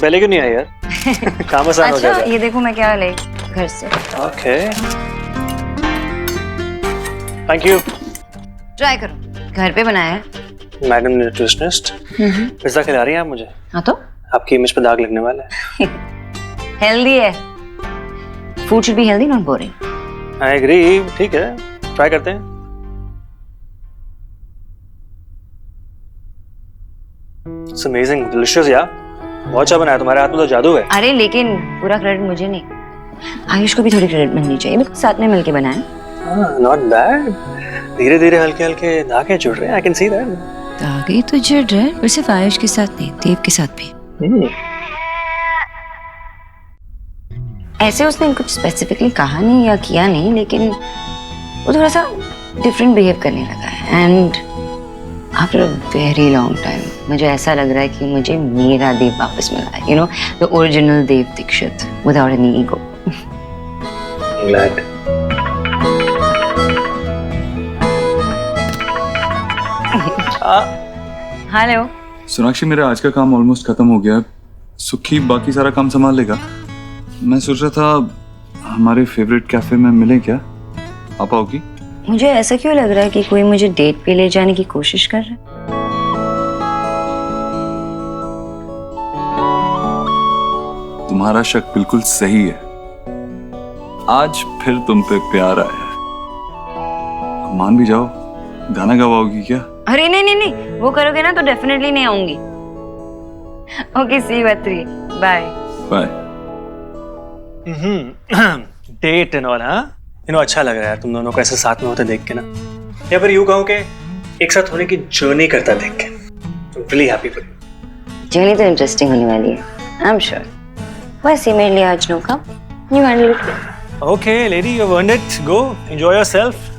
पहले क्यों नहीं आई यार? काम आसान हो अच्छा, जाएगा। ये देखो मैं क्या ले घर से। Okay. Thank you. ट्राई करो, घर पे बनाया है। मैडम न्यूट्रिशनिस्ट, पिज्जा खिला रही हैं आप मुझे? हाँ तो? आपकी इमेज पे दाग लगने वाला है। हेल्दी है। Food should be healthy, not boring. I agree. ठीक है, ट्राई करते हैं। It's amazing, delicious यार। बहुत अच्छा बनाया, तुम्हारे हाथ में तो जादू है। अरे लेकिन पूरा क्रेडिट मुझे नहीं, आयुष को भी थोड़ी क्रेडिट मिलनी चाहिए, बिल्कुल साथ में मिलके बनाया। हाँ, not bad. धीरे धीरे हल्के हल्के धागे जुड़ रहे हैं। I can see that. धागे तो जुड़ रहे हैं, पर सिर्फ आयुष के साथ नहीं, देव के साथ भी। ऐसे उसने कुछ स्पेसिफिकली कहा नहीं या किया नहीं, लेकिन वो थोड़ा सा डिफरेंट बिहेव करने लगा है। And after a very long time मुझे ऐसा लग रहा है कि मुझे मेरा देव वापस मिला है, you know, the original Dev Dikshit without any ego. Glad. Hello. Sonakshi, मेरा आज का काम ऑलमोस्ट खत्म हो गया। सुखी बाकी सारा काम संभाल लेगा। मैं सोच रहा था हमारे फेवरेट कैफे में मिले क्या? आप आओगी? मुझे ऐसा क्यों लग रहा है कि कोई मुझे डेट पे ले जाने की कोशिश कर रहा है? तुम्हारा शक बिल्कुल सही है। आज फिर तुम पे प्यार आया है। मान भी जाओ, गाना गवाओगी क्या? अरे नहीं नहीं नहीं, वो करोगे ना तो डेफिनेटली नहीं आऊंगी। Okay, see you at 3, bye bye. Date and all, हाँ, यू नो, अच्छा लग रहा है तुम दोनों को ऐसे साथ में होते देख के ना, या फिर यूं कहूं कि एक साथ होने की जर्नी करता देख के। Really happy for you. Journey तो इंटरेस्टिंग होने वाली है, आई एम श्योर। वैसे मेरे लिए आज no come, you handle it. Okay lady, you have earned it, go enjoy yourself.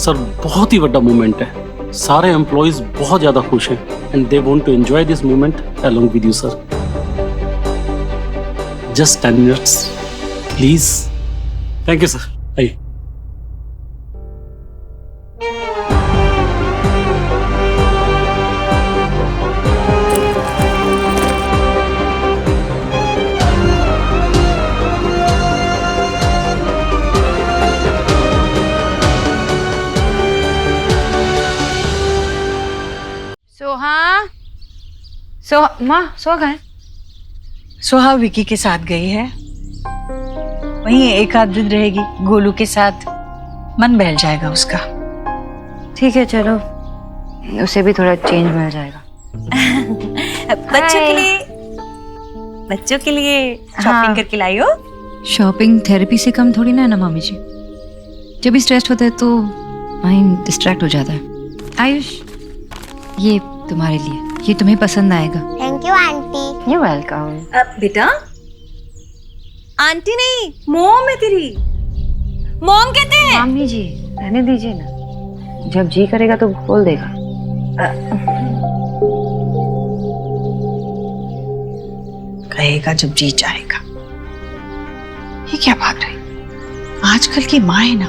Sir बहुत ही बड़ा मोमेंट है, सारे एम्प्लॉइज बहुत ज़्यादा खुश हैं and they want to enjoy this moment along with you sir. Just 10 minutes please. Thank you sir. आइए। माँ, सोहा कहाँ है? सोहा विकी के साथ गई है, वहीं एक आध दिन रहेगी गोलू के साथ, मन बहल जाएगा उसका। ठीक है चलो, उसे भी थोड़ा चेंज मिल जाएगा। बच्चों के लिए शॉपिंग करके लाई हो? शॉपिंग थेरेपी से कम थोड़ी ना है ना मामी जी। जब भी स्ट्रेस्ड होता है तो माइंड डिस्ट्रैक्ट हो जाता है। आयुष, ये तुम्हारे लिए, ये तुम्हें पसंद आएगा। Thank you aunty. You welcome. बेटा, आंटी नहीं, मॉम है तेरी। मॉम कहते हैं। मामी जी रहने दीजिए ना, जब जी करेगा तो बोल देगा। कहेगा जब जी चाहेगा। ये क्या बात है? आजकल की माँ है ना,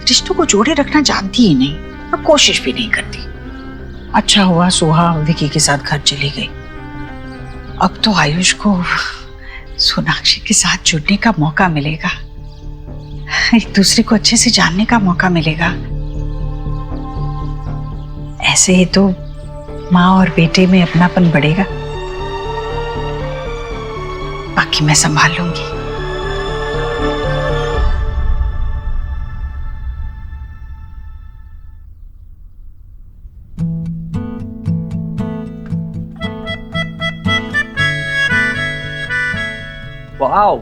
रिश्तों को जोड़े रखना जानती ही नहीं और कोशिश भी नहीं करती। अच्छा हुआ सोहा विकी के साथ घर चली गई। अब तो आयुष को सोनाक्षी के साथ जुड़ने का मौका मिलेगा, एक दूसरे को अच्छे से जानने का मौका मिलेगा। ऐसे ही तो माँ और बेटे में अपनापन बढ़ेगा। बाकी मैं संभाल लूंगी। वाओ,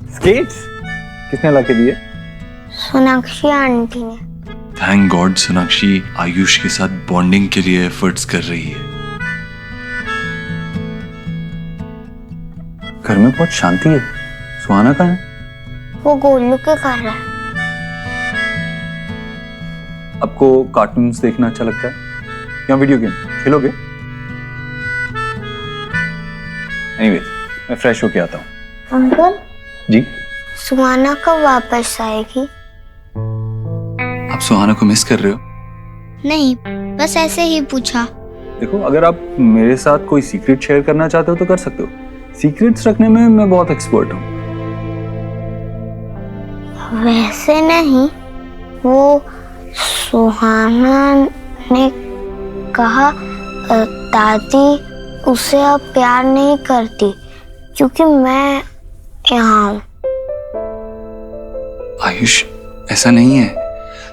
स्केट्स किसने ला के दिए? सोनाक्षी आंटी ने। थैंक गॉड सोनाक्षी आयुष के साथ बॉन्डिंग के लिए एफर्ट्स कर रही है। घर में बहुत शांति है। सुहाना कहाँ है? वो गोलू के कर रहा है। आपको कार्टून्स देखना अच्छा लगता है या वीडियो गेम खेलोगे? एनीवेज, मैं फ्रेश होके आता हूँ। अंकल जी, सुहाना कब वापस आएगी? आप सुहाना को मिस कर रहे हो? नहीं, बस ऐसे ही पूछा। देखो, अगर आप मेरे साथ कोई सीक्रेट शेयर करना चाहते हो तो कर सकते हो। सीक्रेट्स रखने में मैं बहुत एक्सपर्ट हूँ। वैसे नहीं, वो सुहाना ने कहा दादी उसे अब प्यार नहीं करती क्योंकि मैं यहाँ हूँ। आयुष, ऐसा नहीं है।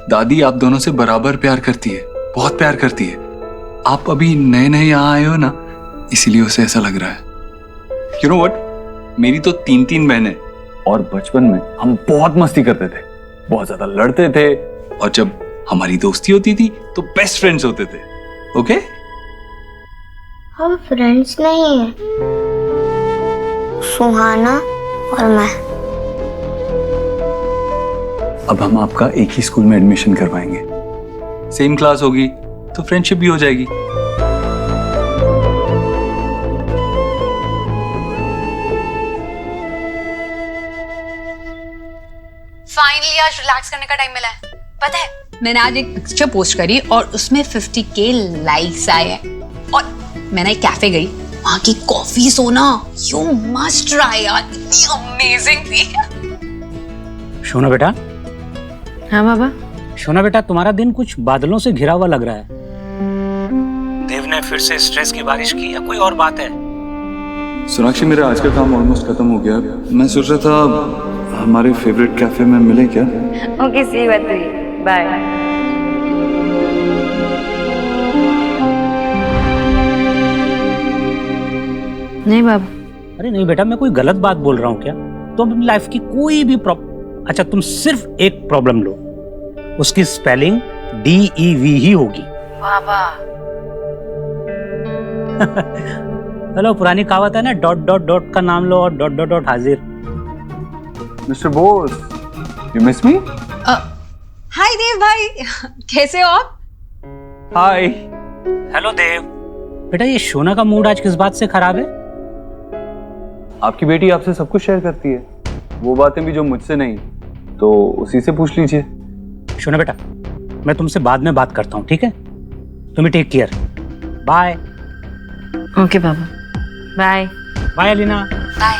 दादी आप दोनों से बराबर प्यार करती है, बहुत प्यार करती है। आप अभी नए नए यहाँ आए हो ना, इसीलिए उसे ऐसा लग रहा है। You know what? मेरी तो 3 बहनें और बचपन में हम बहुत मस्ती करते थे, बहुत ज्यादा लड़ते थे और जब हमारी दोस्ती होती थी तो बेस्ट फ्रेंड्स होते थे। ओके? हम फ्रेंड्स नहीं हैं, सुहाना और मैं। अब हम आपका एक ही स्कूल में एडमिशन करवाएंगे। सेम क्लास होगी तो फ्रेंडशिप भी हो जाएगी। फाइनली आज रिलैक्स करने का टाइम मिला है। पता है, मैंने आज एक पिक्चर पोस्ट करी और उसमें 50K लाइक्स आए हैं। और मैंने एक कैफे गई, वहां की कॉफी सोना यू मस्ट ट्राई यार, इतनी अमेजिंग थी। शोना बेटा। हाँ बाबा। शोना बेटा, तुम्हारा दिन कुछ बादलों से घिरा हुआ लग रहा है। देव ने फिर से स्ट्रेस की बारिश की या कोई और बात है? सोनाक्षी, मेरा आज का काम ऑलमोस्ट खत्म हो गया। मैं सोच रहा था हमारे फेवरेट कैफे में मिले क्या? Okay, see you at 3, bye. नहीं बाबा। अरे नहीं बेटा, मैं कोई गलत बात बोल रहा हूँ क्या? तुम अपनी लाइफ की कोई भी अच्छा, तुम सिर्फ एक प्रॉब्लम लो, उसकी स्पेलिंग DEV ही होगी। बाबा। हेलो, पुरानी कहावत है ना, डॉट डॉट डॉट का नाम लो और डॉट डॉट डॉट हाजिर। Mister Bose, you miss me? Hi Dev भाई, कैसे हो आप? हाय। हेलो देव। बेटा, ये शोना का मूड आज किस बात से खराब है? आपकी बेटी आपसे सब कुछ शेयर करती है, वो बातें भी जो मुझसे नहीं, तो उसी से पूछ लीजिए। शोना बेटा, मैं तुमसे बाद में बात करता हूँ, ठीक है? तुम्हें टेक केयर, बाय। ओके बाबा, बाय। बाय अलीना। बाय।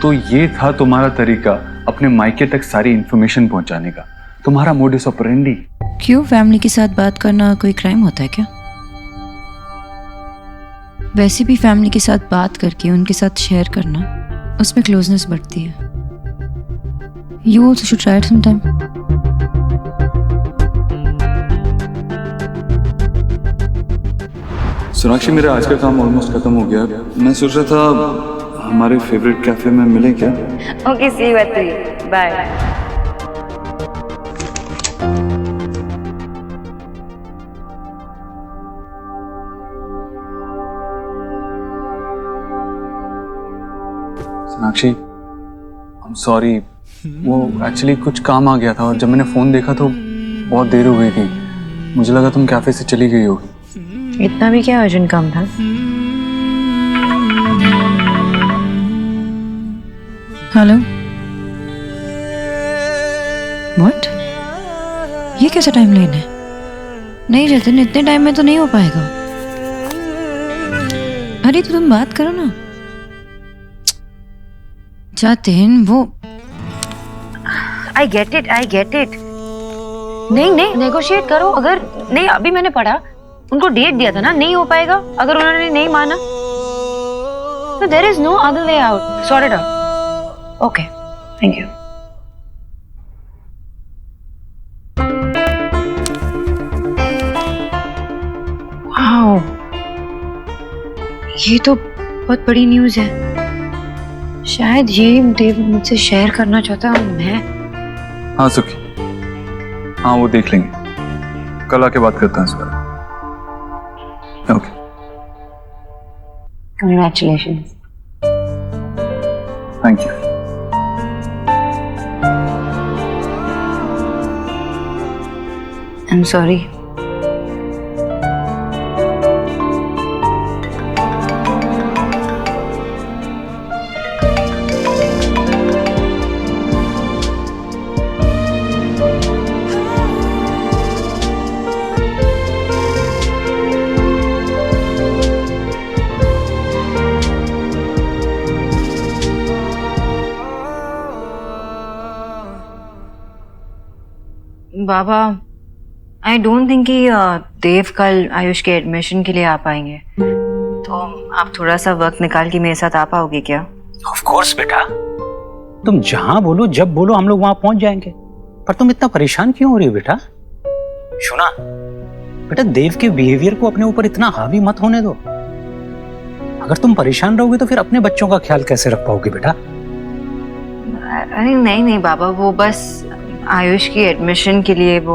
तो ये था तुम्हारा तरीका अपने मायके तक सारी इंफॉर्मेशन पहुंचाने का, तुम्हारा मोडस ऑपरेंडी। क्यों, फैमिली के साथ बात करना कोई क्राइम होता है क्या? वैसे भी फैमिली के साथ बात करके उनके साथ शेयर करना, उसमें क्लोजनेस बढ़ती है। You also should try it sometime. Sonakshi, मेरा आज का काम ऑलमोस्ट खत्म हो गया। मैं सोच रहा था हमारे फेवरेट कैफे में मिले क्या? Okay, see you at 3, bye. Sonakshi, I'm sorry, वो एक्चुअली कुछ काम आ गया था और जब मैंने फोन देखा तो बहुत देर हो गई थी। मुझे लगा तुम कैफे से चली गई होगी। इतना भी क्या अर्जेंट काम था? हेलो। व्हाट? ये कैसा टाइम लेना है? नहीं जतिन, इतने टाइम में तो नहीं हो पाएगा। अरे तो तुम बात करो ना। जतिन, वो I get it. नहीं, नेगोशिएट करो। अगर नहीं, अभी मैंने पढ़ा, उनको डेट दिया था ना, नहीं हो पाएगा। अगर उन्होंने नहीं माना तो there is no other way out. Sort it out. Okay, thank you. Wow, ये तो बहुत बड़ी न्यूज़ है। शायद ये देव मुझसे शेयर करना चाहता है। मैं हाँ सुखी, हाँ वो देख लेंगे, कल आके बात करते हैं इस बारे। Okay, congratulations. Thank you. I am sorry. Baba, I don't think कि देव कल आयुष के एडमिशन के लिए आ पाएंगे, तो आप थोड़ा सा वक्त निकाल के मेरे साथ आ पाओगे क्या? ऑफ कोर्स बेटा, तुम जहां बोलो जब बोलो हम लोग वहां पहुंच जाएंगे। पर तुम इतना परेशान क्यों हो रही हो बेटा? सुना बेटा, देव के बिहेवियर को अपने ऊपर इतना हावी मत होने दो। अगर तुम परेशान रहोगे तो फिर अपने बच्चों का ख्याल कैसे रख पाओगे बेटा? अरे नहीं नहीं बाबा, वो बस आयुष की एडमिशन के लिए वो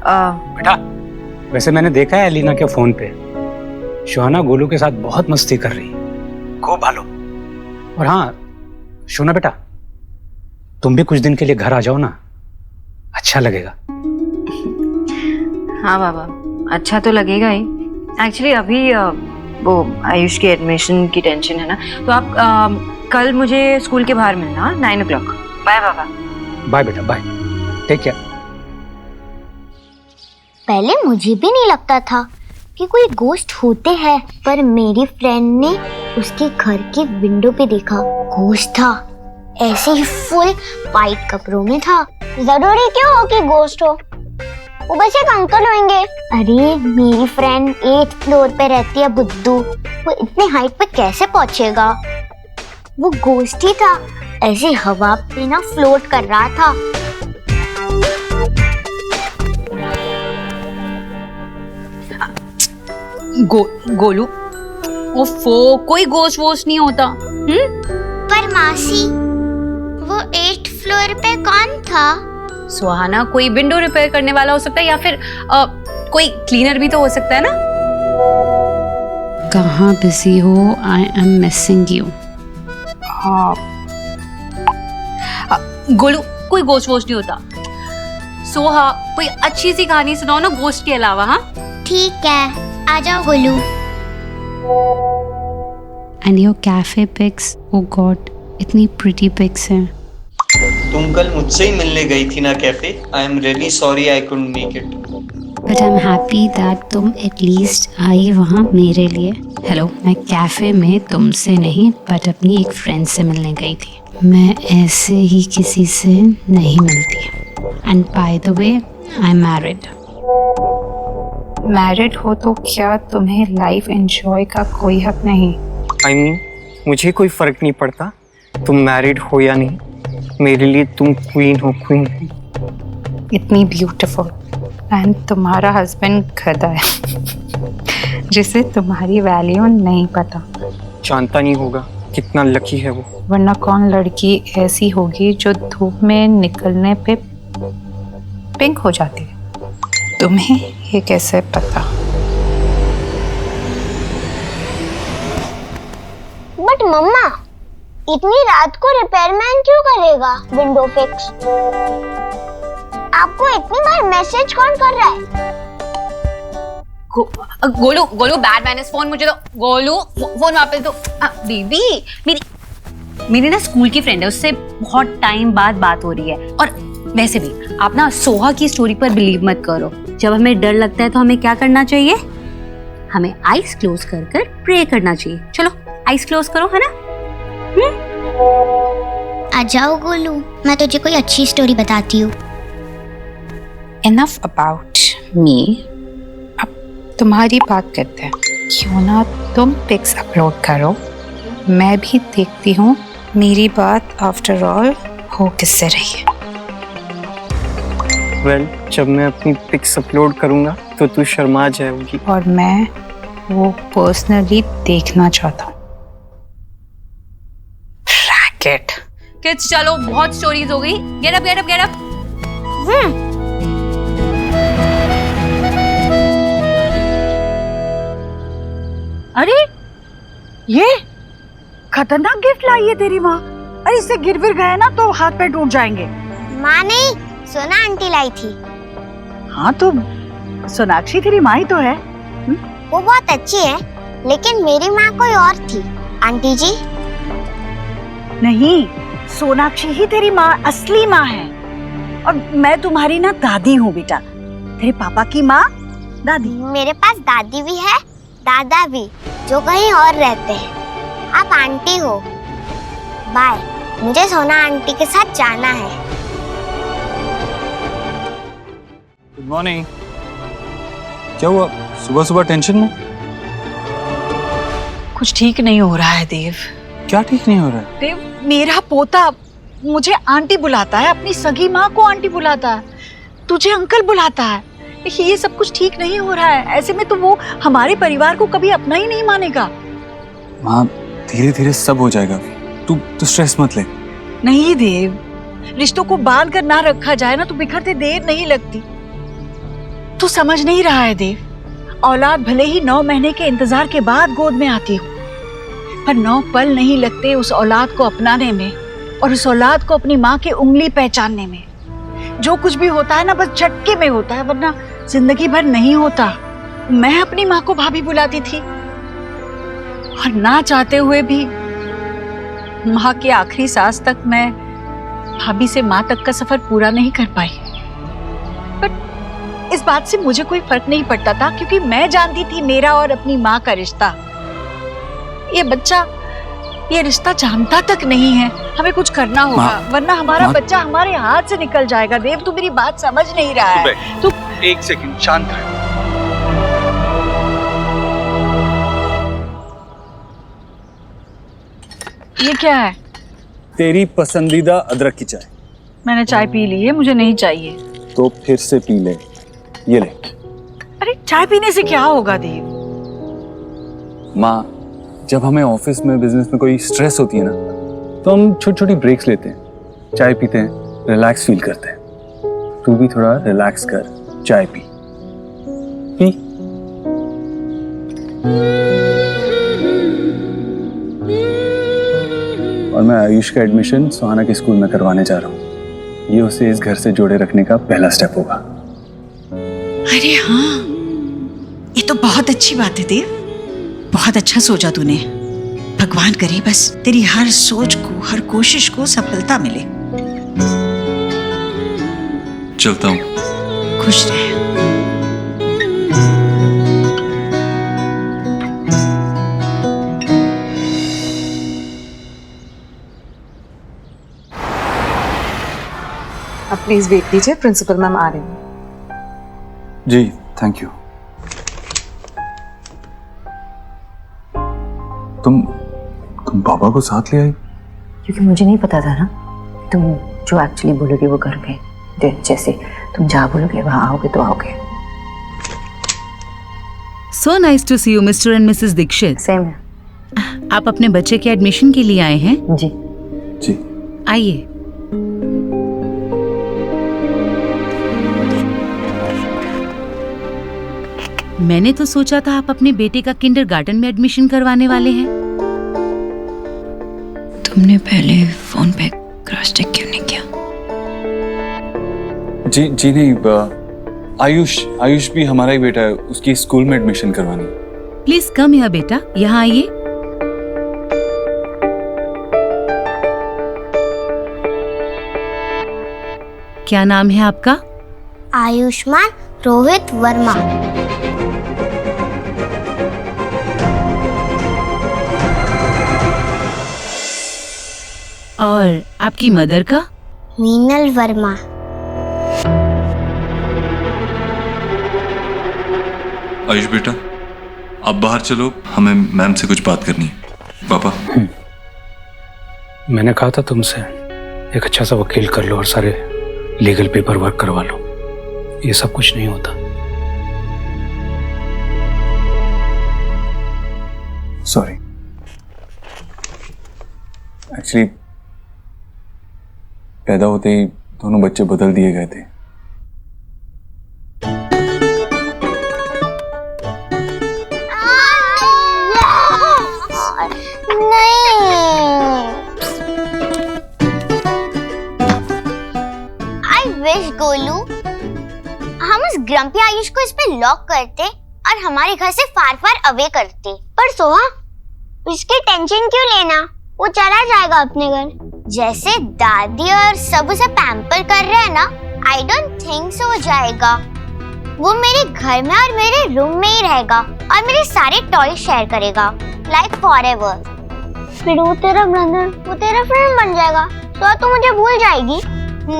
बेटा, वैसे मैंने देखा है एलिना के फोन पे शोहना गोलू के साथ बहुत मस्ती कर रही है, खूब भालो। और हाँ शोना बेटा, तुम भी कुछ दिन के लिए घर आ जाओ ना, अच्छा लगेगा। हाँ बाबा, अच्छा तो लगेगा ही। एक्चुअली अभी वो आयुष के एडमिशन की टेंशन है ना, तो आप कल मुझे स्कूल के बाहर मिलना 9 o'clock। बाय बाबा। बाय बेटा, बाय, टेक केयर। पहले मुझे भी नहीं लगता था कि कोई गोश्त होते हैं, पर मेरी फ्रेंड ने उसके घर के विंडो पे देखा गोश्त था, ऐसे ही फुल वाइट कपड़ों में था। जरूरी क्यों हो कि गोश्त हो, वो बस एक अंकल होंगे। अरे मेरी फ्रेंड 8th फ्लोर पे रहती है बुद्धू, वो इतने हाइट पे कैसे पहुंचेगा? वो गोश्त ही था, ऐसे हवा पे ना फ्लोट कर रहा था। गोलू, ओफो, कोई गोश्त वोश नहीं होता। पर मासी, वो 8th फ्लोर पे कौन था? सुहाना, कोई विंडो रिपेयर करने वाला हो सकता है, या फिर कोई क्लीनर भी तो हो सकता है ना। कहाँ बिजी हो? I am missing you. Golu, कोई गोश्त वोश नहीं होता। सोहा, कोई अच्छी सी कहानी सुनाओ ना गोश्त के अलावा। हाँ ठीक है, आ जाओ Golu. And your cafe pics, oh god, इतनी प्रिटी पिक्स हैं। तुम कल मुझसे ही मिलने गई थी ना cafe. I am really sorry I couldn't make it. But I am happy that तुम एटलीस्ट आई वहाँ मेरे लिए। हेलो, मैं कैफे में तुमसे नहीं बट अपनी एक फ्रेंड से मिलने गई थी। मैं ऐसे ही किसी से नहीं मिलती। And by the way, I am married. Married हो तो क्या तुम्हें लाइफ एंजॉय का कोई हक नहीं? आई मीन, मुझे कोई फर्क नहीं पड़ता तुम मैरिड हो या नहीं, मेरे लिए तुम क्वीन हो, क्वीन। इतनी ब्यूटीफुल, एंड तुम्हारा हस्बैंड गधा है जिसे तुम्हारी वैल्यू नहीं पता। जानता नहीं होगा कितना लकी है वो। वरना कौन लड़की ऐसी होगी जो धूप में निकलने पे पिंक हो जाती है? तुम्हें ये कैसे पता? बट मम्मा, इतनी रात को रिपेयरमैन क्यों करेगा विंडो फिक्स? आपको इतनी बार मैसेज कौन कर रहा है? Golu, Golu, bad manners, phone मुझे दो। गोलू, फोन वापस दो। बेबी, मेरी ना स्कूल की फ्रेंड है, उससे बहुत टाइम बाद बात हो रही है। और वैसे भी आप ना सोहा की स्टोरी पर बिलीव मत करो। जब हमें डर लगता है तो हमें क्या करना चाहिए? हमें आईज क्लोज कर कर प्रे करना चाहिए। चलो आईज क्लोज करो, है ना? आ जाओ गोलू, मैं तुझे कोई अच्छी स्टोरी बताती हूँ। Enough about me. अब तुम्हारी बात करते हैं। क्यों ना तुम पिक्स अपलोड करो, मैं भी देखती हूँ मेरी बात आफ्टर ऑल हो किससे रही है। वेल, जब मैं अपनी पिक्स अपलोड करूंगा तो तू शर्मा जाएगी। और मैं वो पर्सनली देखना चाहता हूँ। फॉरगेट। किड्स चलो, बहुत स्टोरीज हो गई। Get up get up get up. अरे ये खतरनाक गिफ्ट लाई है तेरी माँ। अरे इससे गिर विर गए ना तो हाथ पैर टूट जाएंगे। माँ नहीं, सोना आंटी लाई थी। हाँ तो सोनाक्षी तेरी माँ ही तो है। वो बहुत अच्छी है, लेकिन मेरी माँ कोई और थी। आंटी जी नहीं, सोनाक्षी ही तेरी माँ, असली माँ है। और मैं तुम्हारी ना दादी हूँ बेटा, तेरे पापा की माँ दादी। मेरे पास दादी भी है, दादा भी, जो कहीं और रहते हैं। आप आंटी हो। बाय, मुझे सोना आंटी के साथ जाना है। Good morning. क्या हुआ, सुबह सुबह टेंशन में? कुछ ठीक नहीं हो रहा है देव। क्या ठीक नहीं हो रहा है? देव, मेरा पोता मुझे आंटी बुलाता है, अपनी सगी माँ को आंटी बुलाता है, तुझे अंकल बुलाता है। ये सब कुछ ठीक नहीं हो रहा है। ऐसे में तो वो हमारे परिवार को कभी अपना ही नहीं मानेगा। माँ, धीरे धीरे सब हो जाएगा। तू स्ट्रेस मत ले। नहीं देव, रिश्तों को बांध कर ना रखा जाए ना तो बिखरते देर नहीं लगती। तू समझ नहीं रहा है देव। औलाद भले ही 9 महीने के इंतजार के बाद गोद में आती हो, पर 9 पल नहीं लगते उस औलाद को अपनाने में और उस औलाद को अपनी माँ की उंगली पहचानने में। जो कुछ भी होता है ना बस झटके में होता है, वरना जिंदगी भर नहीं होता। मैं अपनी माँ को भाभी बुलाती थी और ना चाहते हुए भी माँ के आखिरी सांस तक मैं भाभी से माँ तक का सफर पूरा नहीं कर पाई। बट इस बात से मुझे कोई फर्क नहीं पड़ता था, क्योंकि मैं जानती थी मेरा और अपनी माँ का रिश्ता। ये बच्चा ये रिश्ता जानता तक नहीं है। हमें कुछ करना होगा, वरना हमारा बच्चा हमारे हाथ से निकल जाएगा। देव, तू मेरी बात समझ नहीं रहा है। तू एक सेकंड शांत रह। ये क्या है? तेरी पसंदीदा अदरक की चाय। मैंने चाय पी ली है, मुझे नहीं चाहिए। तो फिर से पी ले, ये ले। अरे चाय पीने से क्या होगा देव? माँ, जब हमें ऑफिस में बिजनेस में कोई स्ट्रेस होती है ना, तो हम छोटी छोटी ब्रेक्स लेते हैं, चाय पीते हैं, रिलैक्स फील करते हैं। तू भी थोड़ा रिलैक्स कर, चाय पी। और मैं आयुष का एडमिशन सुहाना के स्कूल में करवाने जा रहा हूँ। ये उसे इस घर से जोड़े रखने का पहला स्टेप होगा। अरे हाँ, ये तो बहुत अच्छी बात है देव। बहुत अच्छा सोचा तूने। भगवान करे बस तेरी हर सोच को, हर कोशिश को सफलता मिले। चलता हूँ। खुश रहे। अब प्लीज वेट कीजिए, प्रिंसिपल मैम आ रही हैं। जी, थैंक यू। तुम पापा को साथ ले आई? क्योंकि मुझे नहीं पता था ना, तुम जो एक्चुअली बोलोगे वो करोगे। जैसे तुम जहाँ बोलोगे वहाँ आओगे तो आओगे। So nice to see you, Mr. and Mrs. Dixit. Same. आप अपने बच्चे के एडमिशन के लिए आए हैं? जी। जी। आइए। मैंने तो सोचा था आप अपने बेटे का किंडरगार्टन में एडमिशन करवाने वाले हैं। तुमने पहले फोन पे क्रॉस चेक क्यों नहीं किया? जी नहीं, आयुष भी हमारा ही बेटा है, उसकी स्कूल में एडमिशन करवानी। प्लीज कम यहाँ बेटा, यहाँ आइए। क्या नाम है आपका? आयुष्मान रोहित वर्मा। और आपकी मदर का? मीनल वर्मा। आयुष बेटा, आप बाहर चलो, हमें मैम से कुछ बात करनी है। पापा, मैंने कहा था तुमसे एक अच्छा सा वकील कर लो और सारे लीगल पेपर वर्क करवा लो। ये सब कुछ नहीं होता। सॉरी। एक्चुअली पैदा होते ही दोनों बच्चे बदल दिए गए थे। गोलू, हम उस ग्रम्पी आयुष को इस पे लॉक करते और हमारे घर से फार फार अवे करते। पर सोहा, उसकी टेंशन क्यों लेना, वो चला जाएगा अपने घर। जैसे दादी और सब उसे पैम्पर कर रहे हैं ना, आई डोंट थिंक सो हो जाएगा। वो मेरे घर में और मेरे रूम में ही रहेगा और मेरे सारे टॉय शेयर करेगा, लाइक फॉरएवर। फिर वो तेरा ब्रदर, वो तेरा फ्रेंड बन जाएगा, तो तू मुझे भूल जाएगी।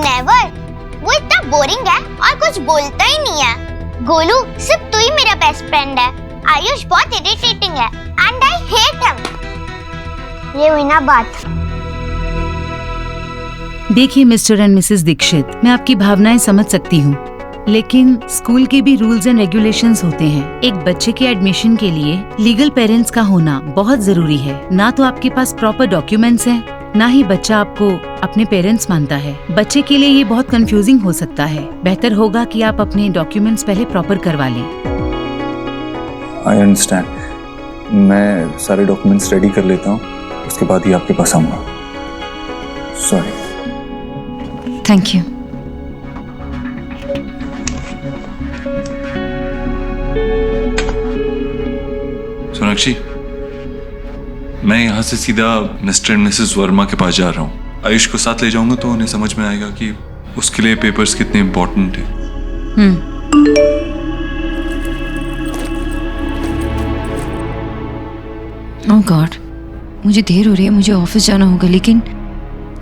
नेवर। वो इतना बोरिंग है और कुछ बोलता ही नहीं है। गोलू, सिर्फ तू ही मेरा बेस्ट फ्रेंड है। आयुष बहुत इरिटेटिंग है एंड आई हेट हिम। ये हुई ना बात। देखिए मिस्टर एंड मिसेस दीक्षित, मैं आपकी भावनाएं समझ सकती हूँ, लेकिन स्कूल के भी रूल्स एंड रेगुलेशंस होते हैं। एक बच्चे के एडमिशन के लिए लीगल पेरेंट्स का होना बहुत जरूरी है। ना तो आपके पास प्रॉपर डॉक्यूमेंट्स हैं, ना ही बच्चा आपको अपने पेरेंट्स मानता है। बच्चे के लिए ये बहुत कंफ्यूजिंग हो सकता है। बेहतर होगा कि आप अपने डॉक्यूमेंट्स पहले प्रॉपर करवा लें। आई अंडरस्टैंड, मैं सारे डॉक्यूमेंट्स रेडी कर लेता हूँ, उसके बाद ही आपके पास आऊंगा। सॉरी। Thank you. सोनाक्षी, मैं यहाँ से सीधा मिस्टर एंड मिसेस वर्मा के पास जा रहा हूँ। आयुष को साथ ले जाऊंगा तो उन्हें समझ में आएगा कि उसके लिए पेपर्स कितने इम्पोर्टेंट हैं। ओह गॉड, मुझे देर हो रही है, मुझे ऑफिस जाना होगा। लेकिन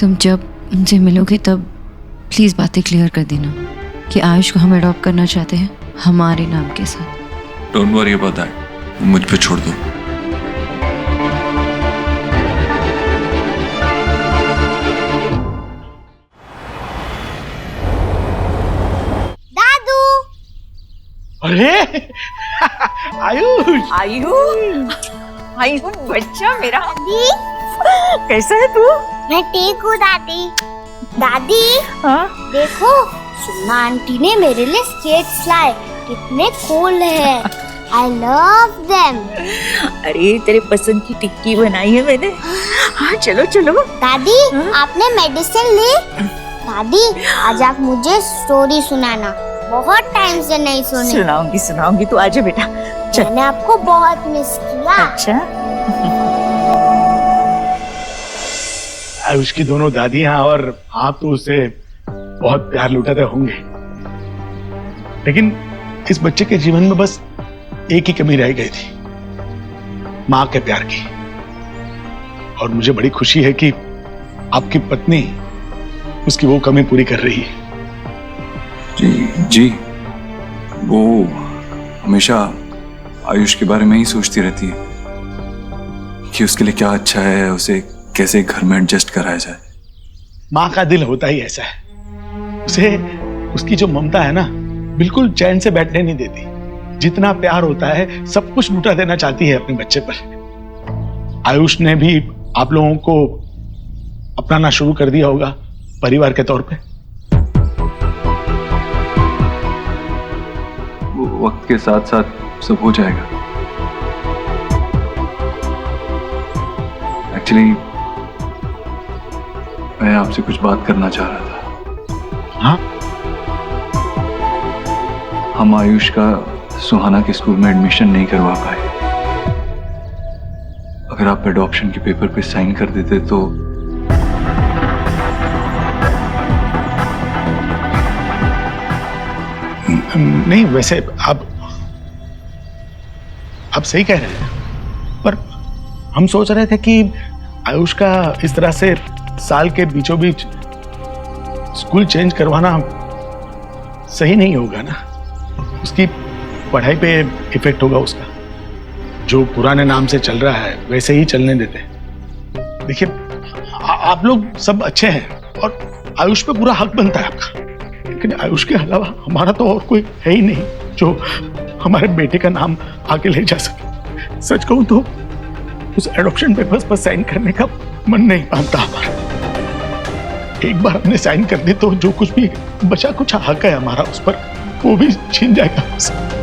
तुम जब उनसे मिलोगे तब प्लीज़ बातें क्लियर कर देना कि आयुष को हम अडॉप्ट करना चाहते हैं हमारे नाम के साथ। डोंट वरी अबाउट दैट, मुझ पे छोड़ दो। अरे आयुष, आयुष, आयुष बच्चा मेरा। कैसा है तू? मैं ठीक हूँ दादी। दादी, देखो सुना आंटी ने मेरे लिए स्केट्स लाए, कितने कूल है। I love them। अरे तेरे पसंद की टिक्की बनाई है मैंने। हाँ चलो चलो। दादी, आपने मेडिसिन ली? दादी, आज आप मुझे स्टोरी सुनाना, बहुत टाइम से नहीं सुनी। सुनाऊंगी सुनाऊंगी, तू आजा बेटा। चल। मैंने आपको बहुत मिस किया। अच्छा। आयुष की दोनों दादियां और आप तो उसे बहुत प्यार लुटाते होंगे, लेकिन इस बच्चे के जीवन में बस एक ही कमी रह गई थी, माँ के प्यार की। और मुझे बड़ी खुशी है कि आपकी पत्नी उसकी वो कमी पूरी कर रही है। जी, वो हमेशा आयुष के बारे में ही सोचती रहती है कि उसके लिए क्या अच्छा है, उसे कैसे घर में एडजस्ट कराया जाए। माँ का दिल होता ही ऐसा है, उसे उसकी जो ममता है ना, बिल्कुल चैन से बैठने नहीं देती। जितना प्यार होता है सब कुछ लुटा देना चाहती है अपने बच्चे पर। आयुष ने भी आप लोगों को अपनाना शुरू कर दिया होगा परिवार के तौर पे। वक्त के साथ साथ सब हो जाएगा। एक्चुअली मैं आपसे कुछ बात करना चाह रहा था। हाँ? हम आयुष का सुहाना के स्कूल में एडमिशन नहीं करवा पाए। अगर आप एडॉप्शन के पेपर पे साइन कर देते तो नहीं, वैसे आप सही कह रहे हैं, पर हम सोच रहे थे कि आयुष का इस तरह से साल के बीचों बीच स्कूल चेंज करवाना सही नहीं होगा ना। उसकी पढ़ाई पे इफेक्ट होगा उसका। जो पुराने नाम से चल रहा है वैसे ही चलने देते। देखिए, आप लोग सब अच्छे हैं और आयुष पे पूरा हक बनता है आपका, लेकिन आयुष के अलावा हमारा तो और कोई है ही नहीं जो हमारे बेटे का नाम आगे ले जा सके। सच कहूं तो उस एडॉप्शन पेपर्स पर साइन करने का मन नहीं मानता हमारा। एक बार हमने साइन कर दी तो जो कुछ भी बचा कुछ हक है हमारा उस पर, वो भी छीन जाएगा हमसे।